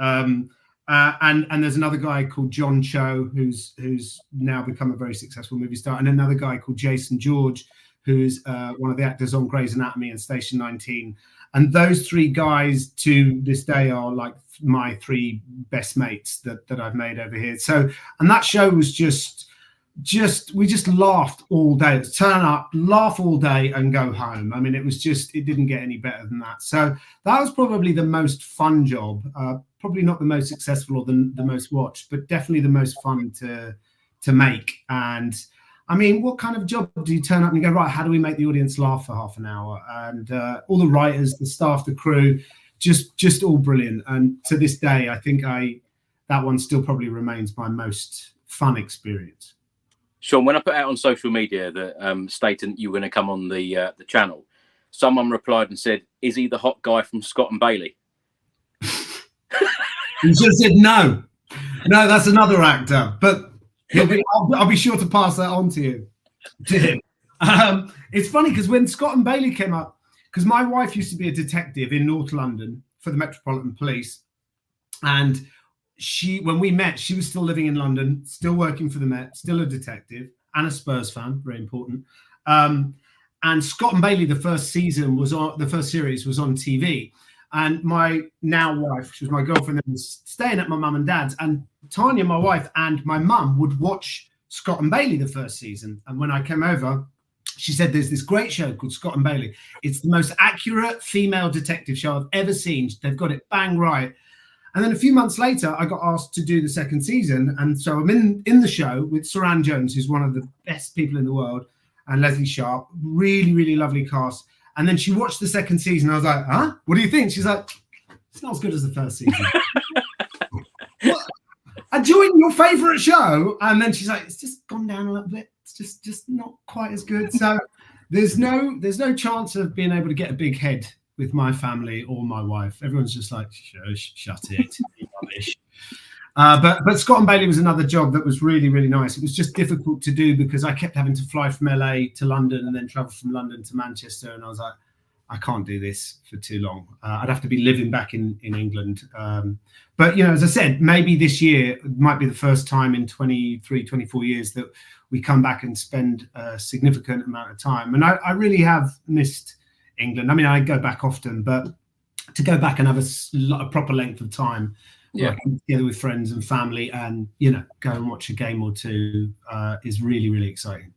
And there's another guy called John Cho, who's now become a very successful movie star, and another guy called Jason George, who's one of the actors on Grey's Anatomy and Station 19. And those 3 guys to this day are like my 3 best mates that I've made over here. So, and that show was we just laughed all day. Turn up, laugh all day, and go home. I mean, it didn't get any better than that. So that was probably the most fun job. Probably not the most successful or the most watched, but definitely the most fun to make. And I mean, what kind of job do you turn up and go, right, how do we make the audience laugh for half an hour? And all the writers, the staff, the crew, just all brilliant. And to this day, I think that one still probably remains my most fun experience. Sean, when I put out on social media that stating you were going to come on the channel, someone replied and said, "Is he the hot guy from Scott and Bailey?" You should have said no. No, that's another actor. But I'll be sure to pass that on to him. It's funny because when Scott and Bailey came up, because my wife used to be a detective in North London for the Metropolitan Police, and when we met, she was still living in London, still working for the Met, still a detective, and a Spurs fan, very important. And Scott and Bailey, the first series was on TV. And my now wife, she was my girlfriend, was staying at my mum and dad's. And Tanya, my wife, and my mum would watch Scott and Bailey the first season. And when I came over, she said, there's this great show called Scott and Bailey. It's the most accurate female detective show I've ever seen. They've got it bang right. And then a few months later, I got asked to do the second season. And so I'm in the show with Saran Jones, who's one of the best people in the world, and Leslie Sharp. Really, really lovely cast. And then she watched the second season. I was like, huh? What do you think? She's like, it's not as good as the first season. I joined your favourite show. And then she's like, it's just gone down a little bit. It's just not quite as good. So there's no chance of being able to get a big head with my family or my wife. Everyone's just like, shut it. But Scott and Bailey was another job that was really, really nice. It was just difficult to do because I kept having to fly from LA to London and then travel from London to Manchester. And I was like, I can't do this for too long. I'd have to be living back in England. But, as I said, maybe this year might be the first time in 23, 24 years that we come back and spend a significant amount of time. And I really have missed England. I mean, I go back often, but to go back and have a proper length of time, together with friends and family, and go and watch a game or two is really, really exciting.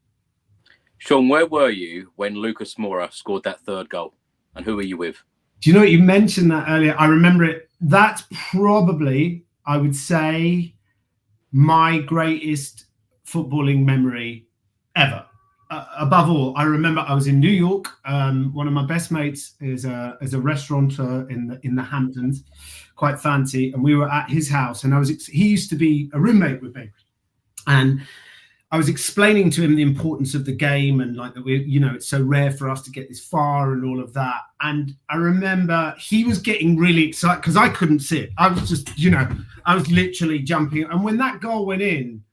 Sean, where were you when Lucas Moura scored that third goal, and who were you with? Do you know what, you mentioned that earlier? I remember it. That's probably, I would say, my greatest footballing memory ever. Above all, I remember I was in New York. One of my best mates is a restaurateur in the Hamptons, quite fancy, and we were at his house. And he used to be a roommate with me, and I was explaining to him the importance of the game and like that it's so rare for us to get this far and all of that. And I remember he was getting really excited because I couldn't sit. I was just, I was literally jumping. And when that goal went in,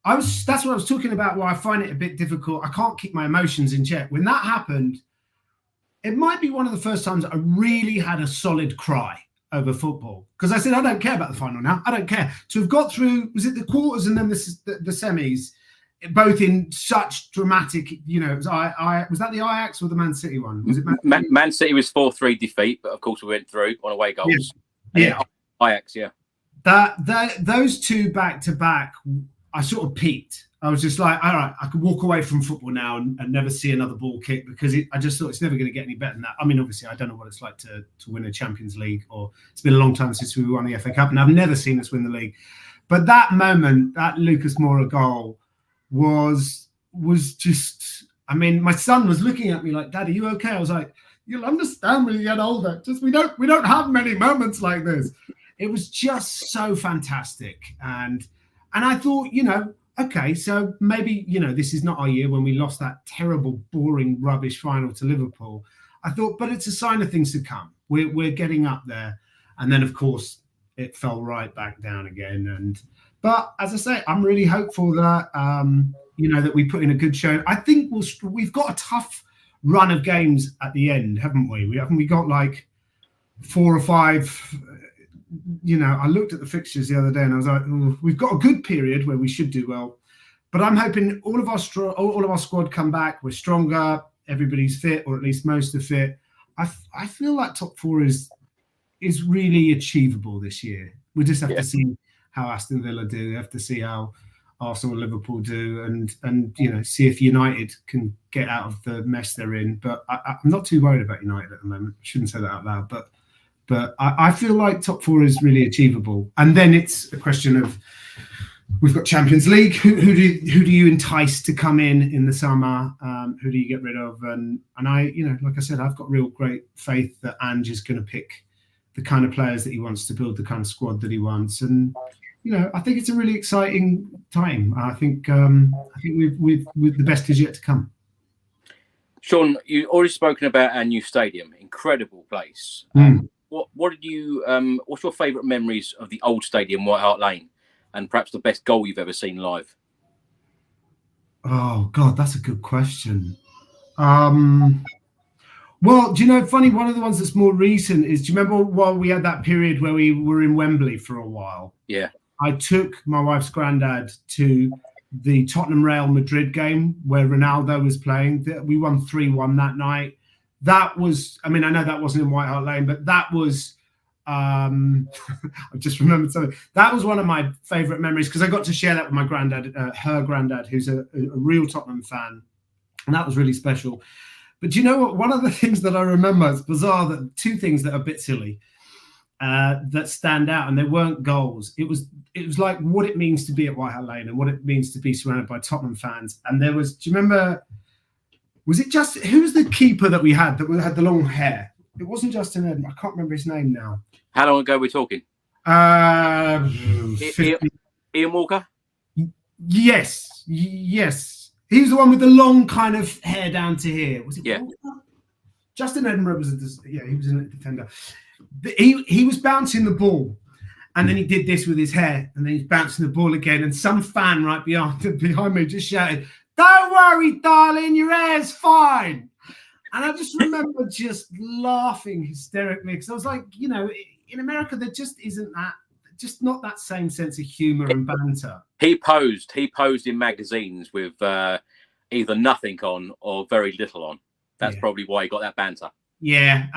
that's what I was talking about, why I find it a bit difficult. I can't keep my emotions in check. When that happened, it might be one of the first times I really had a solid cry over football, because I said, I don't care about the final now. I don't care. To have got through, was it the quarters and then the semis, both in such dramatic, was that the Ajax or the Man City one? Was it Man City was 4-3 defeat, but of course we went through on away goals. Yeah. Ajax, yeah. Those two back to back, I sort of peaked. I was just like, all right, I could walk away from football now and never see another ball kick, because I just thought it's never going to get any better than that. I mean, obviously, I don't know what it's like to win a Champions League, or it's been a long time since we won the FA Cup, and I've never seen us win the league. But that moment, that Lucas Moura goal was just, I mean, my son was looking at me like, Dad, are you okay? I was like, you'll understand when you get older. Just we don't have many moments like this. It was just so fantastic. And I thought, okay, so maybe, this is not our year when we lost that terrible, boring, rubbish final to Liverpool. I thought, but it's a sign of things to come. We're getting up there. And then, of course, it fell right back down again. But as I say, I'm really hopeful that, that we put in a good show. I think we've got a tough run of games at the end, haven't we? We got like 4 or 5. I looked at the fixtures the other day and I was like, we've got a good period where we should do well. But I'm hoping all of our squad come back. We're stronger. Everybody's fit, or at least most are fit. I feel like top 4 is really achievable this year. We just have to see how Aston Villa do. We have to see how Arsenal and Liverpool do, and see if United can get out of the mess they're in. But I'm not too worried about United at the moment. I shouldn't say that out loud, but I feel like top 4 is really achievable. And then it's a question of, we've got Champions League. Who do you entice to come in the summer? Who do you get rid of? And I, like I said, I've got real great faith that Ange is going to pick the kind of players that he wants to build, the kind of squad that he wants. And I think it's a really exciting time. I think we've the best is yet to come. Sean, you've already spoken about our new stadium. Incredible place. What did you? What's your favourite memories of the old stadium, White Hart Lane, and perhaps the best goal you've ever seen live? Oh God, that's a good question. Well, do you know, funny, one of the ones that's more recent is, do you remember while we had that period where we were in Wembley for a while? Yeah. I took my wife's granddad to the Tottenham Real Madrid game where Ronaldo was playing. We won 3-1 that night. That was, I mean, I know that wasn't in White Hart Lane, but that was, I've just remembered something. That was one of my favourite memories because I got to share that with my granddad, her granddad, who's a real Tottenham fan. And that was really special. But do you know what? One of the things that I remember, it's bizarre, that two things that are a bit silly that stand out, and they weren't goals. It was like what it means to be at White Hart Lane and what it means to be surrounded by Tottenham fans. And there was, do you remember, was it just, who was the keeper that we had had the long hair? It wasn't Justin Edmund. I can't remember his name now. How long ago are we talking? 50. Ian Walker? Yes. He was the one with the long kind of hair down to here. Was it? Yeah. Walker? Justin Edinburgh was he was a defender. He was bouncing the ball, and then he did this with his hair, and then he's bouncing the ball again. And some fan right behind me just shouted, "Don't worry, darling, your hair's fine." And I just remember just laughing hysterically because I was like, you know, in America there just isn't that. Just not that same sense of humour and banter. He posed in magazines with either nothing on or very little on. That's probably why he got that banter. Yeah,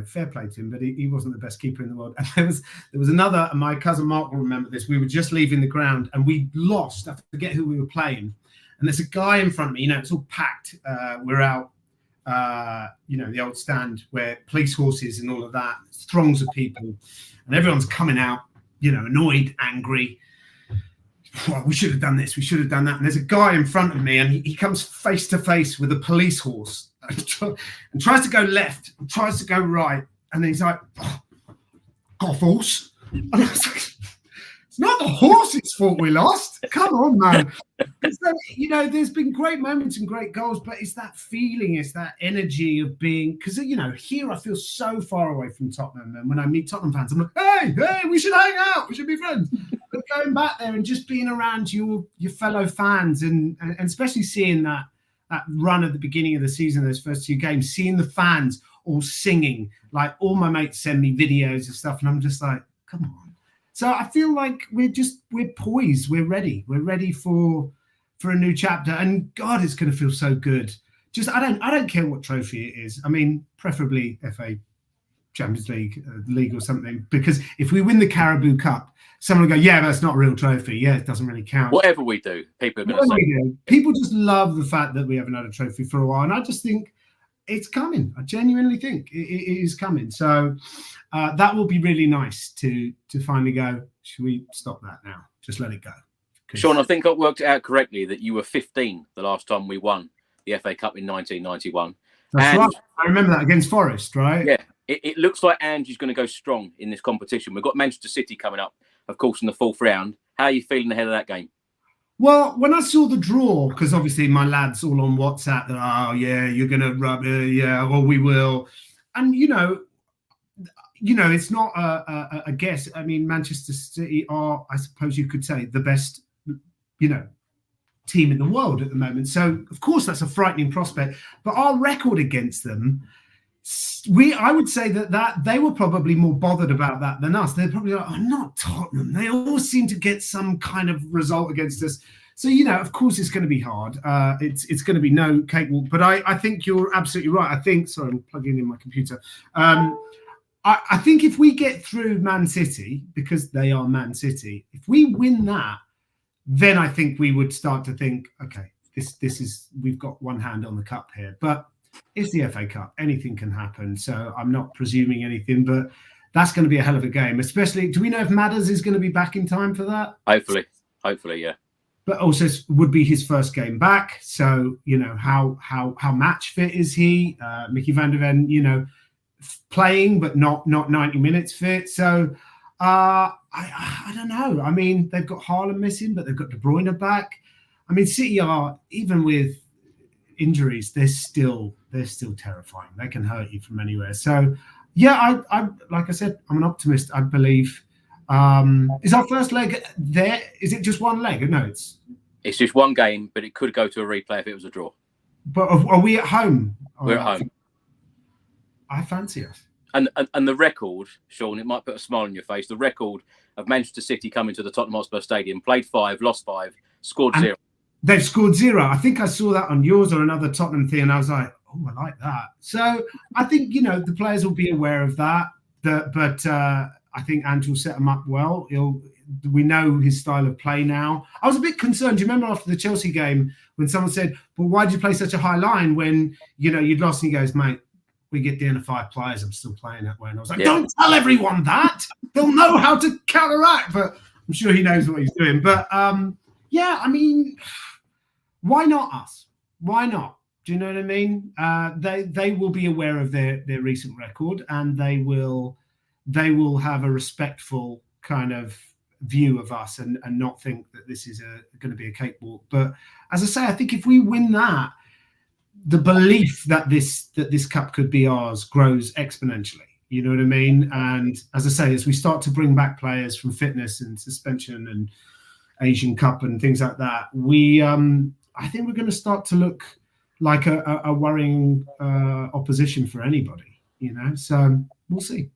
fair play to him, but he wasn't the best keeper in the world. And there was another, and my cousin Mark will remember this. We were just leaving the ground and we lost. I forget who we were playing. And there's a guy in front of me, it's all packed. We're out, the old stand where police horses and all of that, throngs of people, and everyone's coming out, annoyed, angry. Well, we should have done this, we should have done that. And there's a guy in front of me, and he comes face to face with a police horse and tries to go left, and tries to go right. And then he's like, got a horse? And I was like, it's not the horse's fault we lost. Come on, man. So, there's been great moments and great goals, but it's that feeling, it's that energy of being, because, here I feel so far away from Tottenham. And when I meet Tottenham fans, I'm like, hey, we should hang out. We should be friends. But going back there and just being around your fellow fans and especially seeing that run at the beginning of the season, those first two games, seeing the fans all singing, like all my mates send me videos of stuff. And I'm just like, come on. So I feel like we're poised. We're ready for a new chapter. And God, it's going to feel so good. Just I don't care what trophy it is. I mean, preferably FA Champions League or something. Because if we win the Carabao Cup, someone will go, yeah, that's not a real trophy. Yeah, it doesn't really count. Whatever we do, people are going to say. People just love the fact that we haven't had a trophy for a while. And I just think it's coming. I genuinely think it is coming. So that will be really nice to finally go, should we stop that now? Just let it go. Sean, I think I worked it out correctly that you were 15 the last time we won the FA Cup in 1991. That's right. I remember that against Forest, right? Yeah. It looks like Angie's going to go strong in this competition. We've got Manchester City coming up, of course, in the fourth round. How are you feeling ahead of that game? Well, when I saw the draw, because obviously my lads all on WhatsApp, that, oh, yeah, you're going to rub it. Yeah, well, we will. And, it's not a guess. I mean, Manchester City are, I suppose you could say, the best, team in the world at the moment. So, of course, that's a frightening prospect. But our record against them, I would say that they were probably more bothered about that than us. They're probably like, oh, not Tottenham. They always seem to get some kind of result against us. So, of course, it's going to be hard. It's going to be no cakewalk. But I think you're absolutely right. Sorry, I'm plugging in my computer. I think if we get through Man City, because they are Man City, if we win that, then I think we would start to think, okay, this is, we've got one hand on the cup here. But it's the FA Cup. Anything can happen. So I'm not presuming anything, but that's going to be a hell of a game. Especially, do we know if Madders is going to be back in time for that? Hopefully, yeah. But also would be his first game back. So, how match fit is he? Mickey van der Ven, playing, but not 90 minutes fit. So I don't know. I mean, they've got Haaland missing, but they've got De Bruyne back. I mean, City are, even with injuries, they're still terrifying. They can hurt you from anywhere. So, yeah, I like I said, I'm an optimist. I believe. Is our first leg there? Is it just one leg? No, it's just one game, but it could go to a replay if it was a draw. But are we at home? We're at home. I fancy us. And the record, Sean, it might put a smile on your face. The record of Manchester City coming to the Tottenham Hotspur Stadium, played 5, lost 5, scored 0. They've scored 0. I think I saw that on yours or another Tottenham thing, and I was like, oh, I like that. So I think, the players will be aware of that. But I think Ange will set them up well. We know his style of play now. I was a bit concerned. Do you remember after the Chelsea game when someone said, well, why did you play such a high line when, you'd lost? And he goes, mate, we get down to 5 players, I'm still playing that way. And I was like, Don't tell everyone that. They'll know how to counteract. But I'm sure he knows what he's doing. But, I mean, why not us? Why not? Do you know what I mean? They will be aware of their recent record, and they will have a respectful kind of view of us and not think that this is going to be a cakewalk. But as I say, I think if we win that, the belief that this cup could be ours grows exponentially. You know what I mean? And as I say, as we start to bring back players from fitness and suspension and Asian Cup and things like that, I think we're going to start to look like a worrying opposition for anybody. So we'll see.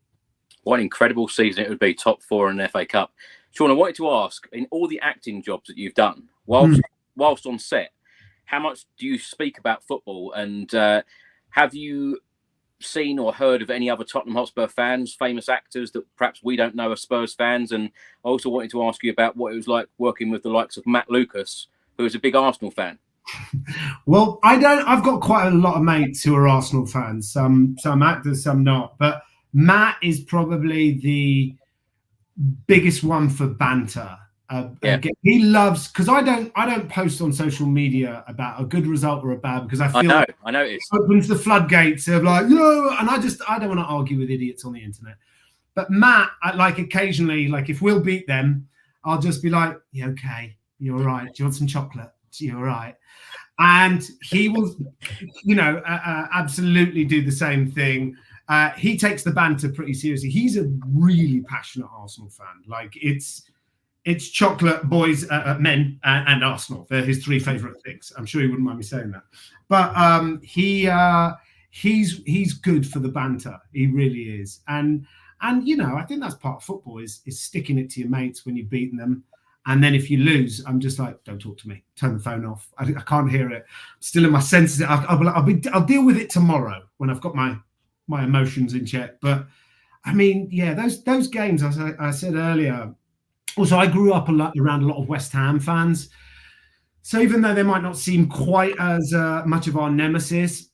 What an incredible season it would be, top 4 in an FA Cup. Sean, I wanted to ask, in all the acting jobs that you've done, whilst on set, how much do you speak about football, and have you seen or heard of any other Tottenham Hotspur fans, famous actors that perhaps we don't know are Spurs fans? And I also wanted to ask you about what it was like working with the likes of Matt Lucas, who is a big Arsenal fan. Well, I've got quite a lot of mates who are Arsenal fans, some actors, some not. But Matt is probably the biggest one for banter. He loves, because I don't post on social media about a good result or a bad, because I feel I know it opens the floodgates of like, and I don't want to argue with idiots on the internet. But Matt, occasionally, like if we'll beat them, I'll just be like, yeah, okay, you're all right. Do you want some chocolate? You're all right. And he will, absolutely do the same thing. He takes the banter pretty seriously. He's a really passionate Arsenal fan. Like it's chocolate, boys, men, and Arsenal. They're his three favourite things. I'm sure he wouldn't mind me saying that. But he's good for the banter. He really is. And I think that's part of football is sticking it to your mates when you've beaten them. And then if you lose, I'm just like, don't talk to me. Turn the phone off. I can't hear it. Still in my senses. I'll deal with it tomorrow when I've got my emotions in check. But I mean, yeah, those games, as I said earlier. Also, I grew up around a lot of West Ham fans. So even though they might not seem quite as much of our nemesis,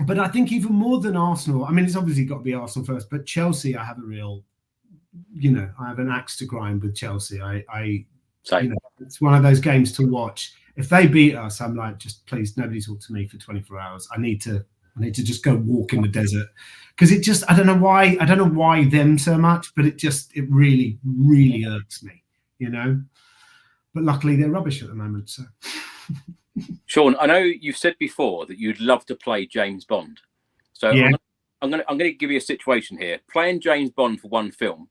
but I think even more than Arsenal, I mean, it's obviously got to be Arsenal first, but Chelsea, I have a real, I have an axe to grind with Chelsea. It's one of those games to watch. If they beat us, I'm like, just please, nobody talk to me for 24 hours. I need to just go walk in the desert, because it just, I don't know why them so much, but it really, really irks me, but luckily they're rubbish at the moment. So Sean, I know you've said before that you'd love to play James Bond. So yeah. I'm going to give you a situation here. Playing James Bond for one film,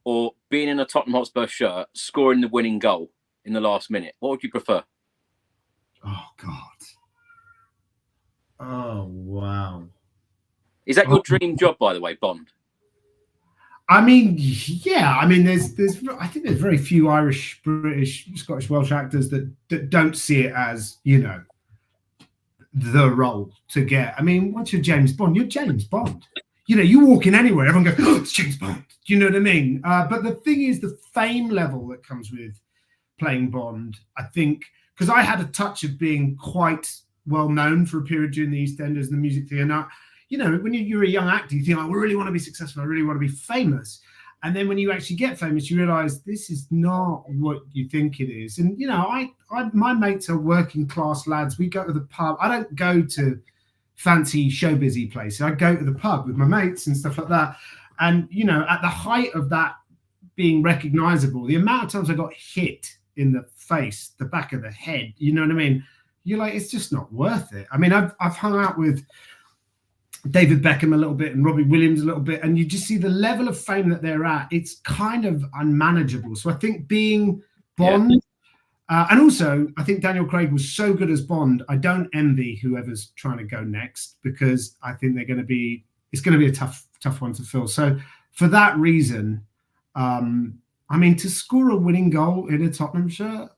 or being in a Tottenham Hotspur shirt, scoring the winning goal in the last minute. What would you prefer? Oh, God. Oh, wow. Is that your dream job, by the way, Bond? I mean, yeah. I mean, I think there's very few Irish, British, Scottish, Welsh actors that don't see it as, the role to get. I mean, once you're James Bond, you're James Bond. You walk in anywhere, everyone goes, oh, it's James Bond. Do you know what I mean? But the thing is, the fame level that comes with playing Bond, I think, because I had a touch of being quite well known for a period during the EastEnders and the music theatre. Now, when you're a young actor, you think, I really want to be successful. I really want to be famous. And then when you actually get famous, you realise this is not what you think it is. And, my mates are working class lads. We go to the pub. I don't go to fancy showbizy places. I go to the pub with my mates and stuff like that. And, at the height of that being recognisable, the amount of times I got hit in the face, the back of the head, you know what I mean? You're like, it's just not worth it. I mean, I've hung out with David Beckham a little bit and Robbie Williams a little bit, and you just see the level of fame that they're at. It's kind of unmanageable. So I think being Bond, and also I think Daniel Craig was so good as Bond. I don't envy whoever's trying to go next, because I think it's going to be a tough one to fill. So for that reason, I mean, to score a winning goal in a Tottenham shirt,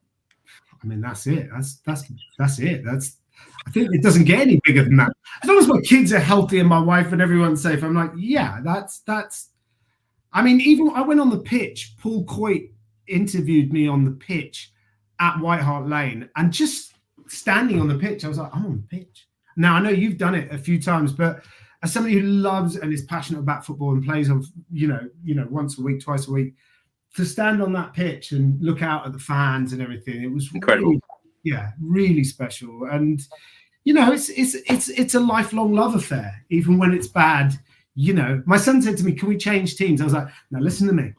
I mean, that's it. That's it. I think it doesn't get any bigger than that. As long as my kids are healthy and my wife and everyone's safe, I'm like, yeah, that's. I mean, even I went on the pitch. Paul Coit interviewed me on the pitch at White Hart Lane, and just standing on the pitch, I was like, I'm on the pitch. Now, I know you've done it a few times, but as somebody who loves and is passionate about football and plays on, once a week, twice a week, to stand on that pitch and look out at the fans and everything, it was incredible. Really special. And it's a lifelong love affair, even when it's bad. My son said to me, can we change teams? I was like, now listen to me.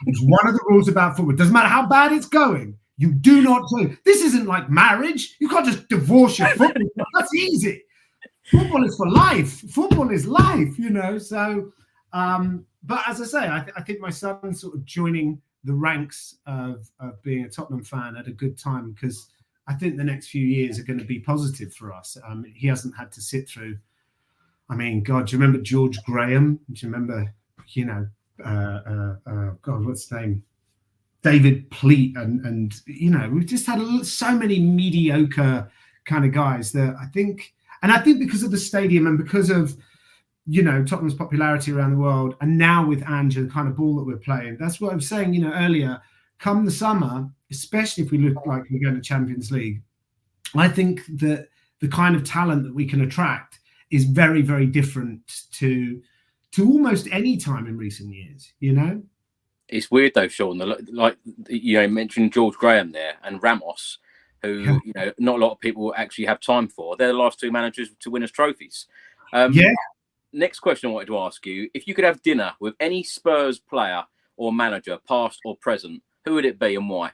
It's one of the rules about football. It doesn't matter how bad it's going, you do not change. This isn't like marriage. You can't just divorce your football. That's easy. Football is for life. Football is life, so but as I say, I think my son's sort of joining the ranks of being a Tottenham fan at a good time, because I think the next few years are going to be positive for us. He hasn't had to sit through. I mean, God, do you remember George Graham? Do you remember, God, what's his name? David Pleat, and we've just had so many mediocre kind of guys that I think. And I think because of the stadium and because of, Tottenham's popularity around the world, and now with Ange and the kind of ball that we're playing, that's what I was saying, earlier, come the summer, especially if we look like we're going to Champions League, I think that the kind of talent that we can attract is very, very different to almost any time in recent years, It's weird though, Sean, like you mentioned George Graham there and Ramos, who, not a lot of people actually have time for. They're the last two managers to win us trophies. Next question I wanted to ask you, if you could have dinner with any Spurs player or manager, past or present, who would it be and why?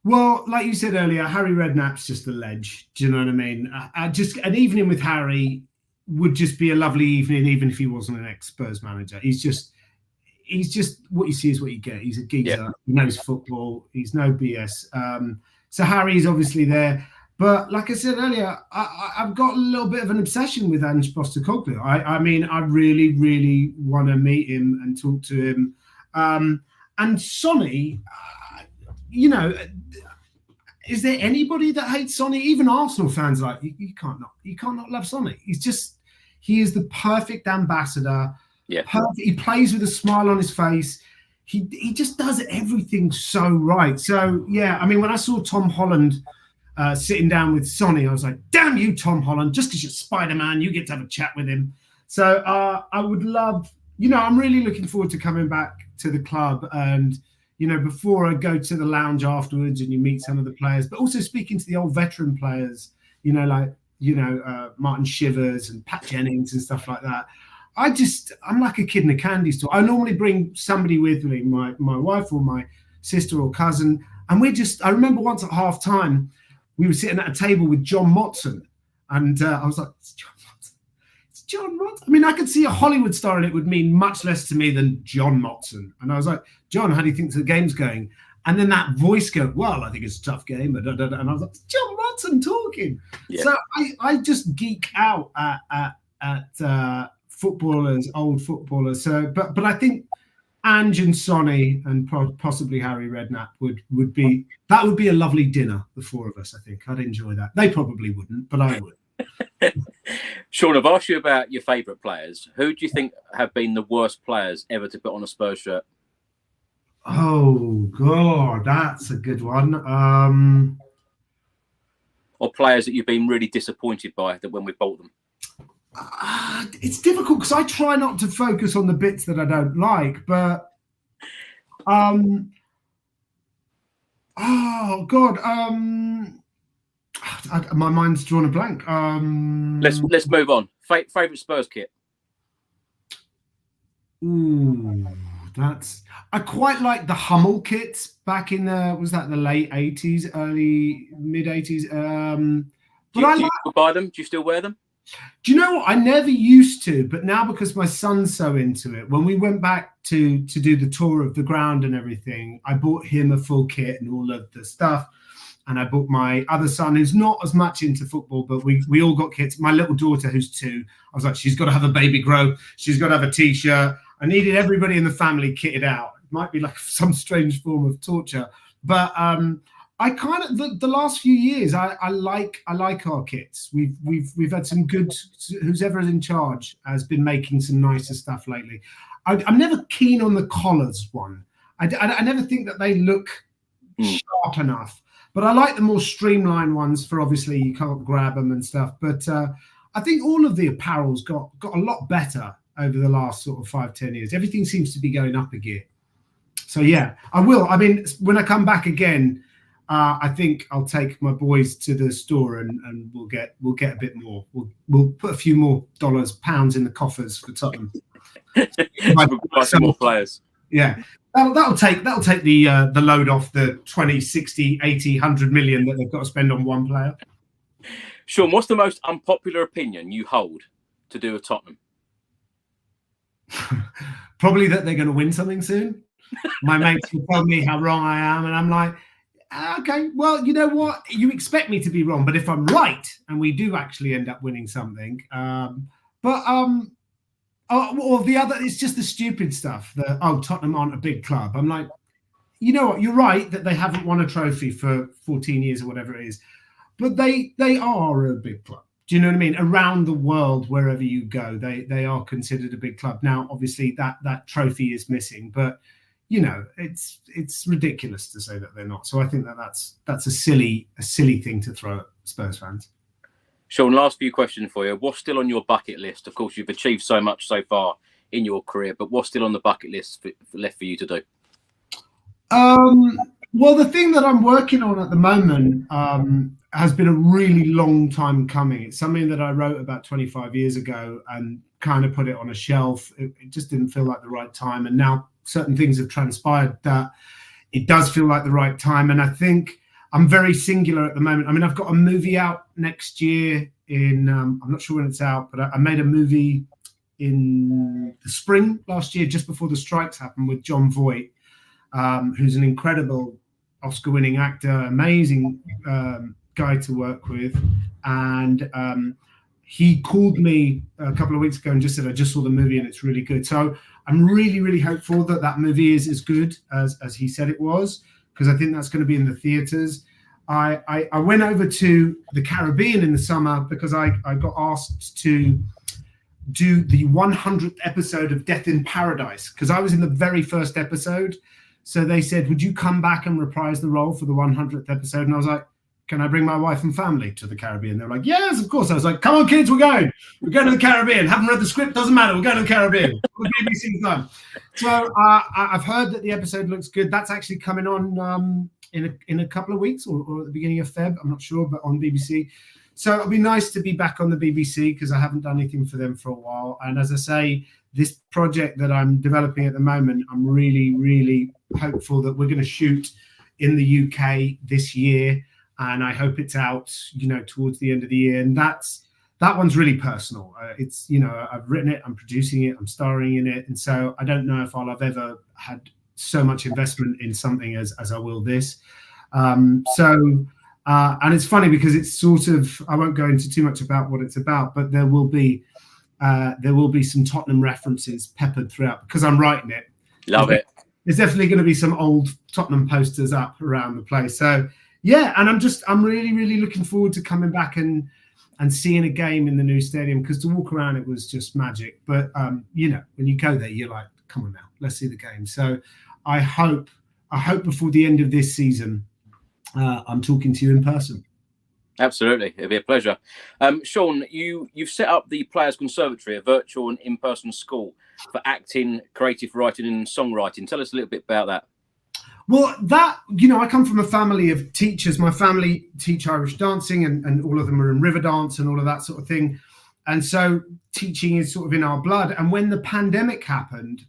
Well, like you said earlier, Harry Redknapp's just a ledge. Do you know what I mean? Just an evening with Harry would just be a lovely evening, even if he wasn't an ex-Spurs manager. He's just what you see is what you get. He's a geezer. Yeah. He knows football. He's no BS. So Harry's obviously there. But like I said earlier, I've got a little bit of an obsession with Ange Postecoglou. I mean, I really, really want to meet him and talk to him. And Sonny, is there anybody that hates Sonny? Even Arsenal fans are like, you can't not love Sonny. He is the perfect ambassador. Yeah, he plays with a smile on his face. He just does everything so right. So yeah, I mean, when I saw Tom Holland sitting down with Sonny, I was like, damn you, Tom Holland, just because you're Spider-Man, you get to have a chat with him. So I would love, I'm really looking forward to coming back to the club and, before I go to the lounge afterwards and you meet some of the players, but also speaking to the old veteran players, Martin Shivers and Pat Jennings and stuff like that. I'm like a kid in a candy store. I normally bring somebody with me, my wife or my sister or cousin. And I remember once at half time, we were sitting at a table with John Motson. And I was like, it's John Motson. It's John Motson. I mean, I could see a Hollywood star and it would mean much less to me than John Motson. And I was like, John, how do you think the game's going? And then that voice goes, well, I think it's a tough game. And I was like, John Motson talking. Yeah. So I just geek out at footballers, old footballers. So, but I think Ange and Sonny and possibly Harry Redknapp would be a lovely dinner. The four of us, I think I'd enjoy that. They probably wouldn't, but I would. Sean, I've asked you about your favourite players. Who do you think have been the worst players ever to put on a Spurs shirt? Oh God, that's a good one. Or players that you've been really disappointed by that when we bought them. It's difficult because I try not to focus on the bits that I don't like, but oh God, my mind's drawn a blank. Let's move on. Favorite Spurs kit? Ooh, I quite like the Hummel kits back in the late 80s, early mid 80s. Do you buy them? Do you still wear them? Do you know what? I never used to, but now because my son's so into it, when we went back to do the tour of the ground and everything, I bought him a full kit and all of the stuff. And I bought my other son, who's not as much into football, but we all got kits. My little daughter, who's 2, I was like, she's got to have a baby grow. She's got to have a T-shirt. I needed everybody in the family kitted out. It might be like some strange form of torture. But I kind of the last few years I like our kits. We've had some good. Who's ever in charge has been making some nicer stuff lately. I'm never keen on the collars one. I never think that they look sharp enough. But I like the more streamlined ones for obviously you can't grab them and stuff. But I think all of the apparel's got a lot better over the last sort of 5-10 years. Everything seems to be going up a gear. So yeah, I will. I mean, when I come back again. I think I'll take my boys to the store and we'll get a bit more. We'll put a few more pounds in the coffers for Tottenham. Buy some more players. Yeah, that'll take the load off the 20, 60, 80, 100 million that they've got to spend on one player. Sean, what's the most unpopular opinion you hold to do with Tottenham? Probably that they're going to win something soon. My mates will tell me how wrong I am, and I'm like, okay, well, you know what? You expect me to be wrong, but if I'm right and we do actually end up winning something, or the other, it's just the stupid stuff that, Tottenham aren't a big club. I'm like, you know what? You're right that they haven't won a trophy for 14 years or whatever it is. but they are a big club. Do you know what I mean? Around the world, wherever you go, they are considered a big club. Now, obviously, that trophy is missing, but you know, it's ridiculous to say that they're not. So I think that's a silly thing to throw at Spurs fans. Sean, last few questions for you. What's still on your bucket list? Of course, you've achieved so much so far in your career, but what's still on the bucket list left for you to do? Well, the thing that I'm working on at the moment has been a really long time coming. It's something that I wrote about 25 years ago and kind of put it on a shelf. It just didn't feel like the right time. And now certain things have transpired that it does feel like the right time. And I think I'm very singular at the moment. I mean, I've got a movie out next year in, I'm not sure when it's out, but I made a movie in the spring last year, just before the strikes happened, with Jon Voight, who's an incredible Oscar-winning actor, amazing guy to work with. And he called me a couple of weeks ago and just said, I just saw the movie and it's really good. So I'm really, really hopeful that movie is as good as he said it was, because I think that's going to be in the theatres. I went over to the Caribbean in the summer because I got asked to do the 100th episode of Death in Paradise, because I was in the very first episode. So they said, would you come back and reprise the role for the 100th episode? And I was like, can I bring my wife and family to the Caribbean? They were like, yes, of course. I was like, come on, kids, we're going to the Caribbean. Haven't read the script, doesn't matter. We're going to the Caribbean. The BBC time. So I've heard that the episode looks good. That's actually coming on in a couple of weeks or at the beginning of Feb. I'm not sure, but on BBC. So it'll be nice to be back on the BBC because I haven't done anything for them for a while. And as I say, this project that I'm developing at the moment, I'm really, really hopeful that we're going to shoot in the UK this year. And I hope it's out, towards the end of the year. And that one's really personal. It's, I've written it, I'm producing it, I'm starring in it. And so I don't know if I'll have ever had so much investment in something as I will this. And it's funny because it's sort of, I won't go into too much about what it's about, but there will be some Tottenham references peppered throughout because I'm writing it. Love it. There's definitely going to be some old Tottenham posters up around the place. So yeah, and I'm really, really looking forward to coming back and seeing a game in the new stadium, because to walk around it was just magic. But when you go there, you're like, come on now, let's see the game. So I hope before the end of this season, I'm talking to you in person. Absolutely, it'll be a pleasure. Sean, you've set up the Players Conservatory, a virtual and in-person school for acting, creative writing, and songwriting. Tell us a little bit about that. Well, I come from a family of teachers. My family teach Irish dancing, and all of them are in river dance and all of that sort of thing. And so teaching is sort of in our blood. And when the pandemic happened,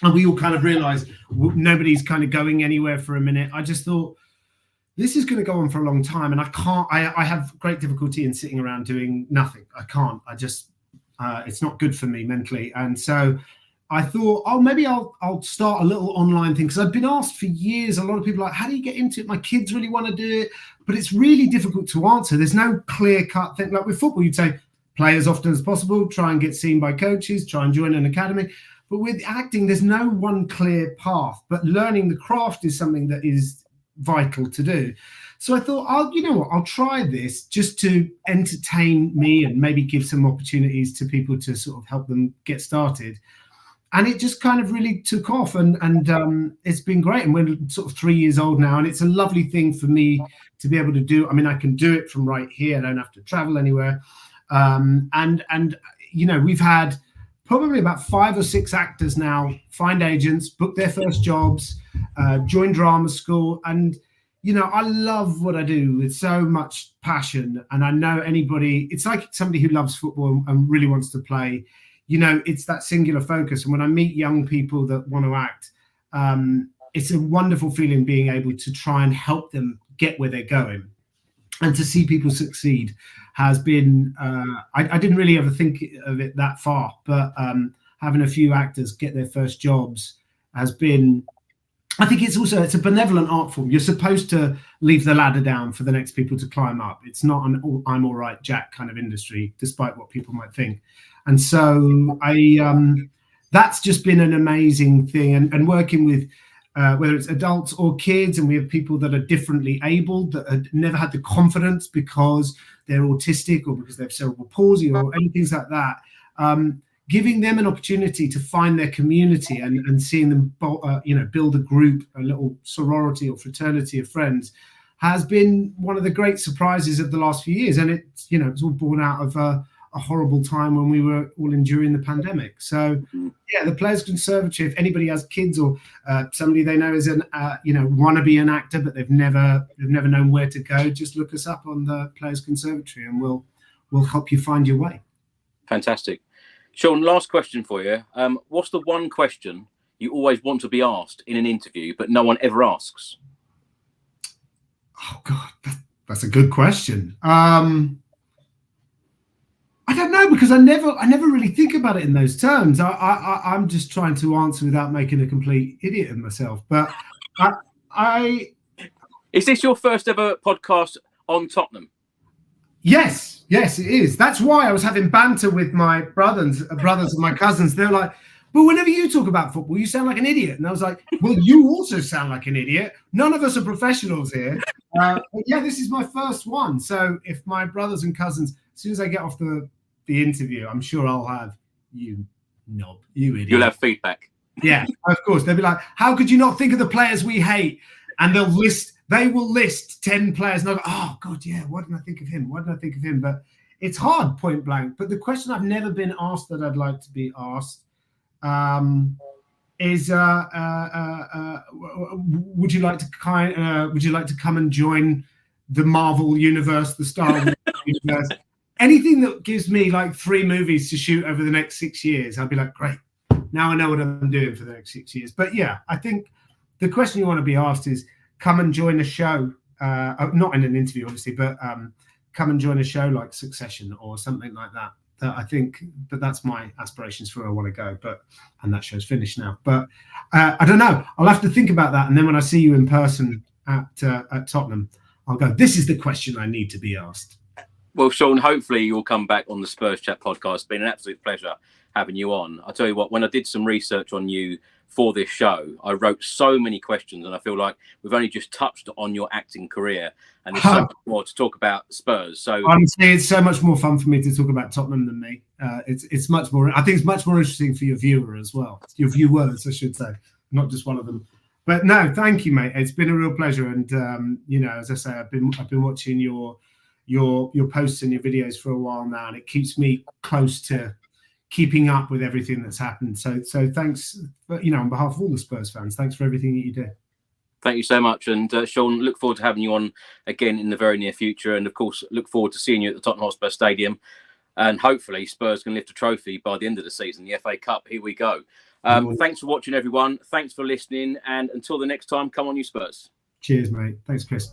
and we all kind of realized nobody's kind of going anywhere for a minute, I just thought, this is going to go on for a long time. And I have great difficulty in sitting around doing nothing. I can't. It's not good for me mentally. And so I thought, maybe I'll start a little online thing, because I've been asked for years. A lot of people are like, how do you get into it? My kids really want to do it, but it's really difficult to answer. There's no clear cut thing. Like with football, you'd say play as often as possible, try and get seen by coaches, try and join an academy. But with acting, there's no one clear path. But learning the craft is something that is vital to do. So I thought, I'll try this just to entertain me and maybe give some opportunities to people to sort of help them get started. And it just kind of really took off, and it's been great. And we're sort of 3 years old now, and it's a lovely thing for me to be able to do. I mean, I can do it from right here. I don't have to travel anywhere. We've had probably about 5 or 6 actors now find agents, book their first jobs, join drama school. And, I love what I do with so much passion. And I know it's like somebody who loves football and really wants to play. It's that singular focus. And when I meet young people that want to act, it's a wonderful feeling being able to try and help them get where they're going. And to see people succeed has been, I didn't really ever think of it that far, but having a few actors get their first jobs has been, I think it's a benevolent art form. You're supposed to leave the ladder down for the next people to climb up. It's not an I'm all right, Jack kind of industry, despite what people might think. And so that's just been an amazing thing. And working with whether it's adults or kids, and we have people that are differently abled, that have never had the confidence because they're autistic or because they have cerebral palsy or anything like that. Giving them an opportunity to find their community and seeing them, build a group, a little sorority or fraternity of friends, has been one of the great surprises of the last few years. And it's all born out of a horrible time when we were all enduring the pandemic. So, yeah, the Players Conservatory, if anybody has kids or somebody they know is want to be an actor, but they've never known where to go, just look us up on the Players Conservatory and we'll help you find your way. Fantastic. Sean, last question for you. What's the one question you always want to be asked in an interview, but no one ever asks? Oh, God, that's a good question. I don't know, because I never really think about it in those terms. I'm just trying to answer without making a complete idiot of myself. But Is this your first ever podcast on Tottenham? Yes, it is. That's why I was having banter with my brothers and my cousins. They're like, but whenever you talk about football, you sound like an idiot. And I was like, well, you also sound like an idiot. None of us are professionals here. But yeah, this is my first one. So if my brothers and cousins, as soon as I get off the interview, I'm sure I'll have, you knob, you idiot. You'll have feedback. Yeah, of course. They'll be like, how could you not think of the players we hate? And they will list 10 players. And I'll go, oh, God, yeah, why didn't I think of him? But it's hard, point blank. But the question I've never been asked that I'd like to be asked is, would you like to come and join the Marvel universe, the Star Wars universe? Anything that gives me like 3 movies to shoot over the next 6 years, I'll be like, great. Now I know what I'm doing for the next 6 years. But yeah, I think the question you want to be asked is, come and join a show, not in an interview, obviously, but come and join a show like Succession or something like that. I think that's my aspirations for where I want to go. And that show's finished now. But I don't know. I'll have to think about that. And then when I see you in person at Tottenham, I'll go, this is the question I need to be asked. Well, Sean, hopefully you'll come back on the Spurs Chat podcast. It's been an absolute pleasure having you on. I'll tell you what, when I did some research on you for this show, I wrote so many questions, and I feel like we've only just touched on your acting career, and there's so much more to talk about Spurs. So honestly, it's so much more fun for me to talk about Tottenham than me. It's much more. I think it's much more interesting for your viewer as well. Your viewers, I should say, not just one of them. But no, thank you, mate. It's been a real pleasure, and as I say, I've been watching your posts and your videos for a while now, and it keeps me close to keeping up with everything that's happened. So thanks, on behalf of all the Spurs fans, thanks for everything that you do. Thank you so much. And Sean, look forward to having you on again in the very near future. And of course, look forward to seeing you at the Tottenham Hotspur Stadium. And hopefully Spurs can lift a trophy by the end of the season, the FA Cup. Here we go. Thanks for watching, everyone. Thanks for listening. And until the next time, come on, you Spurs. Cheers, mate. Thanks, Chris.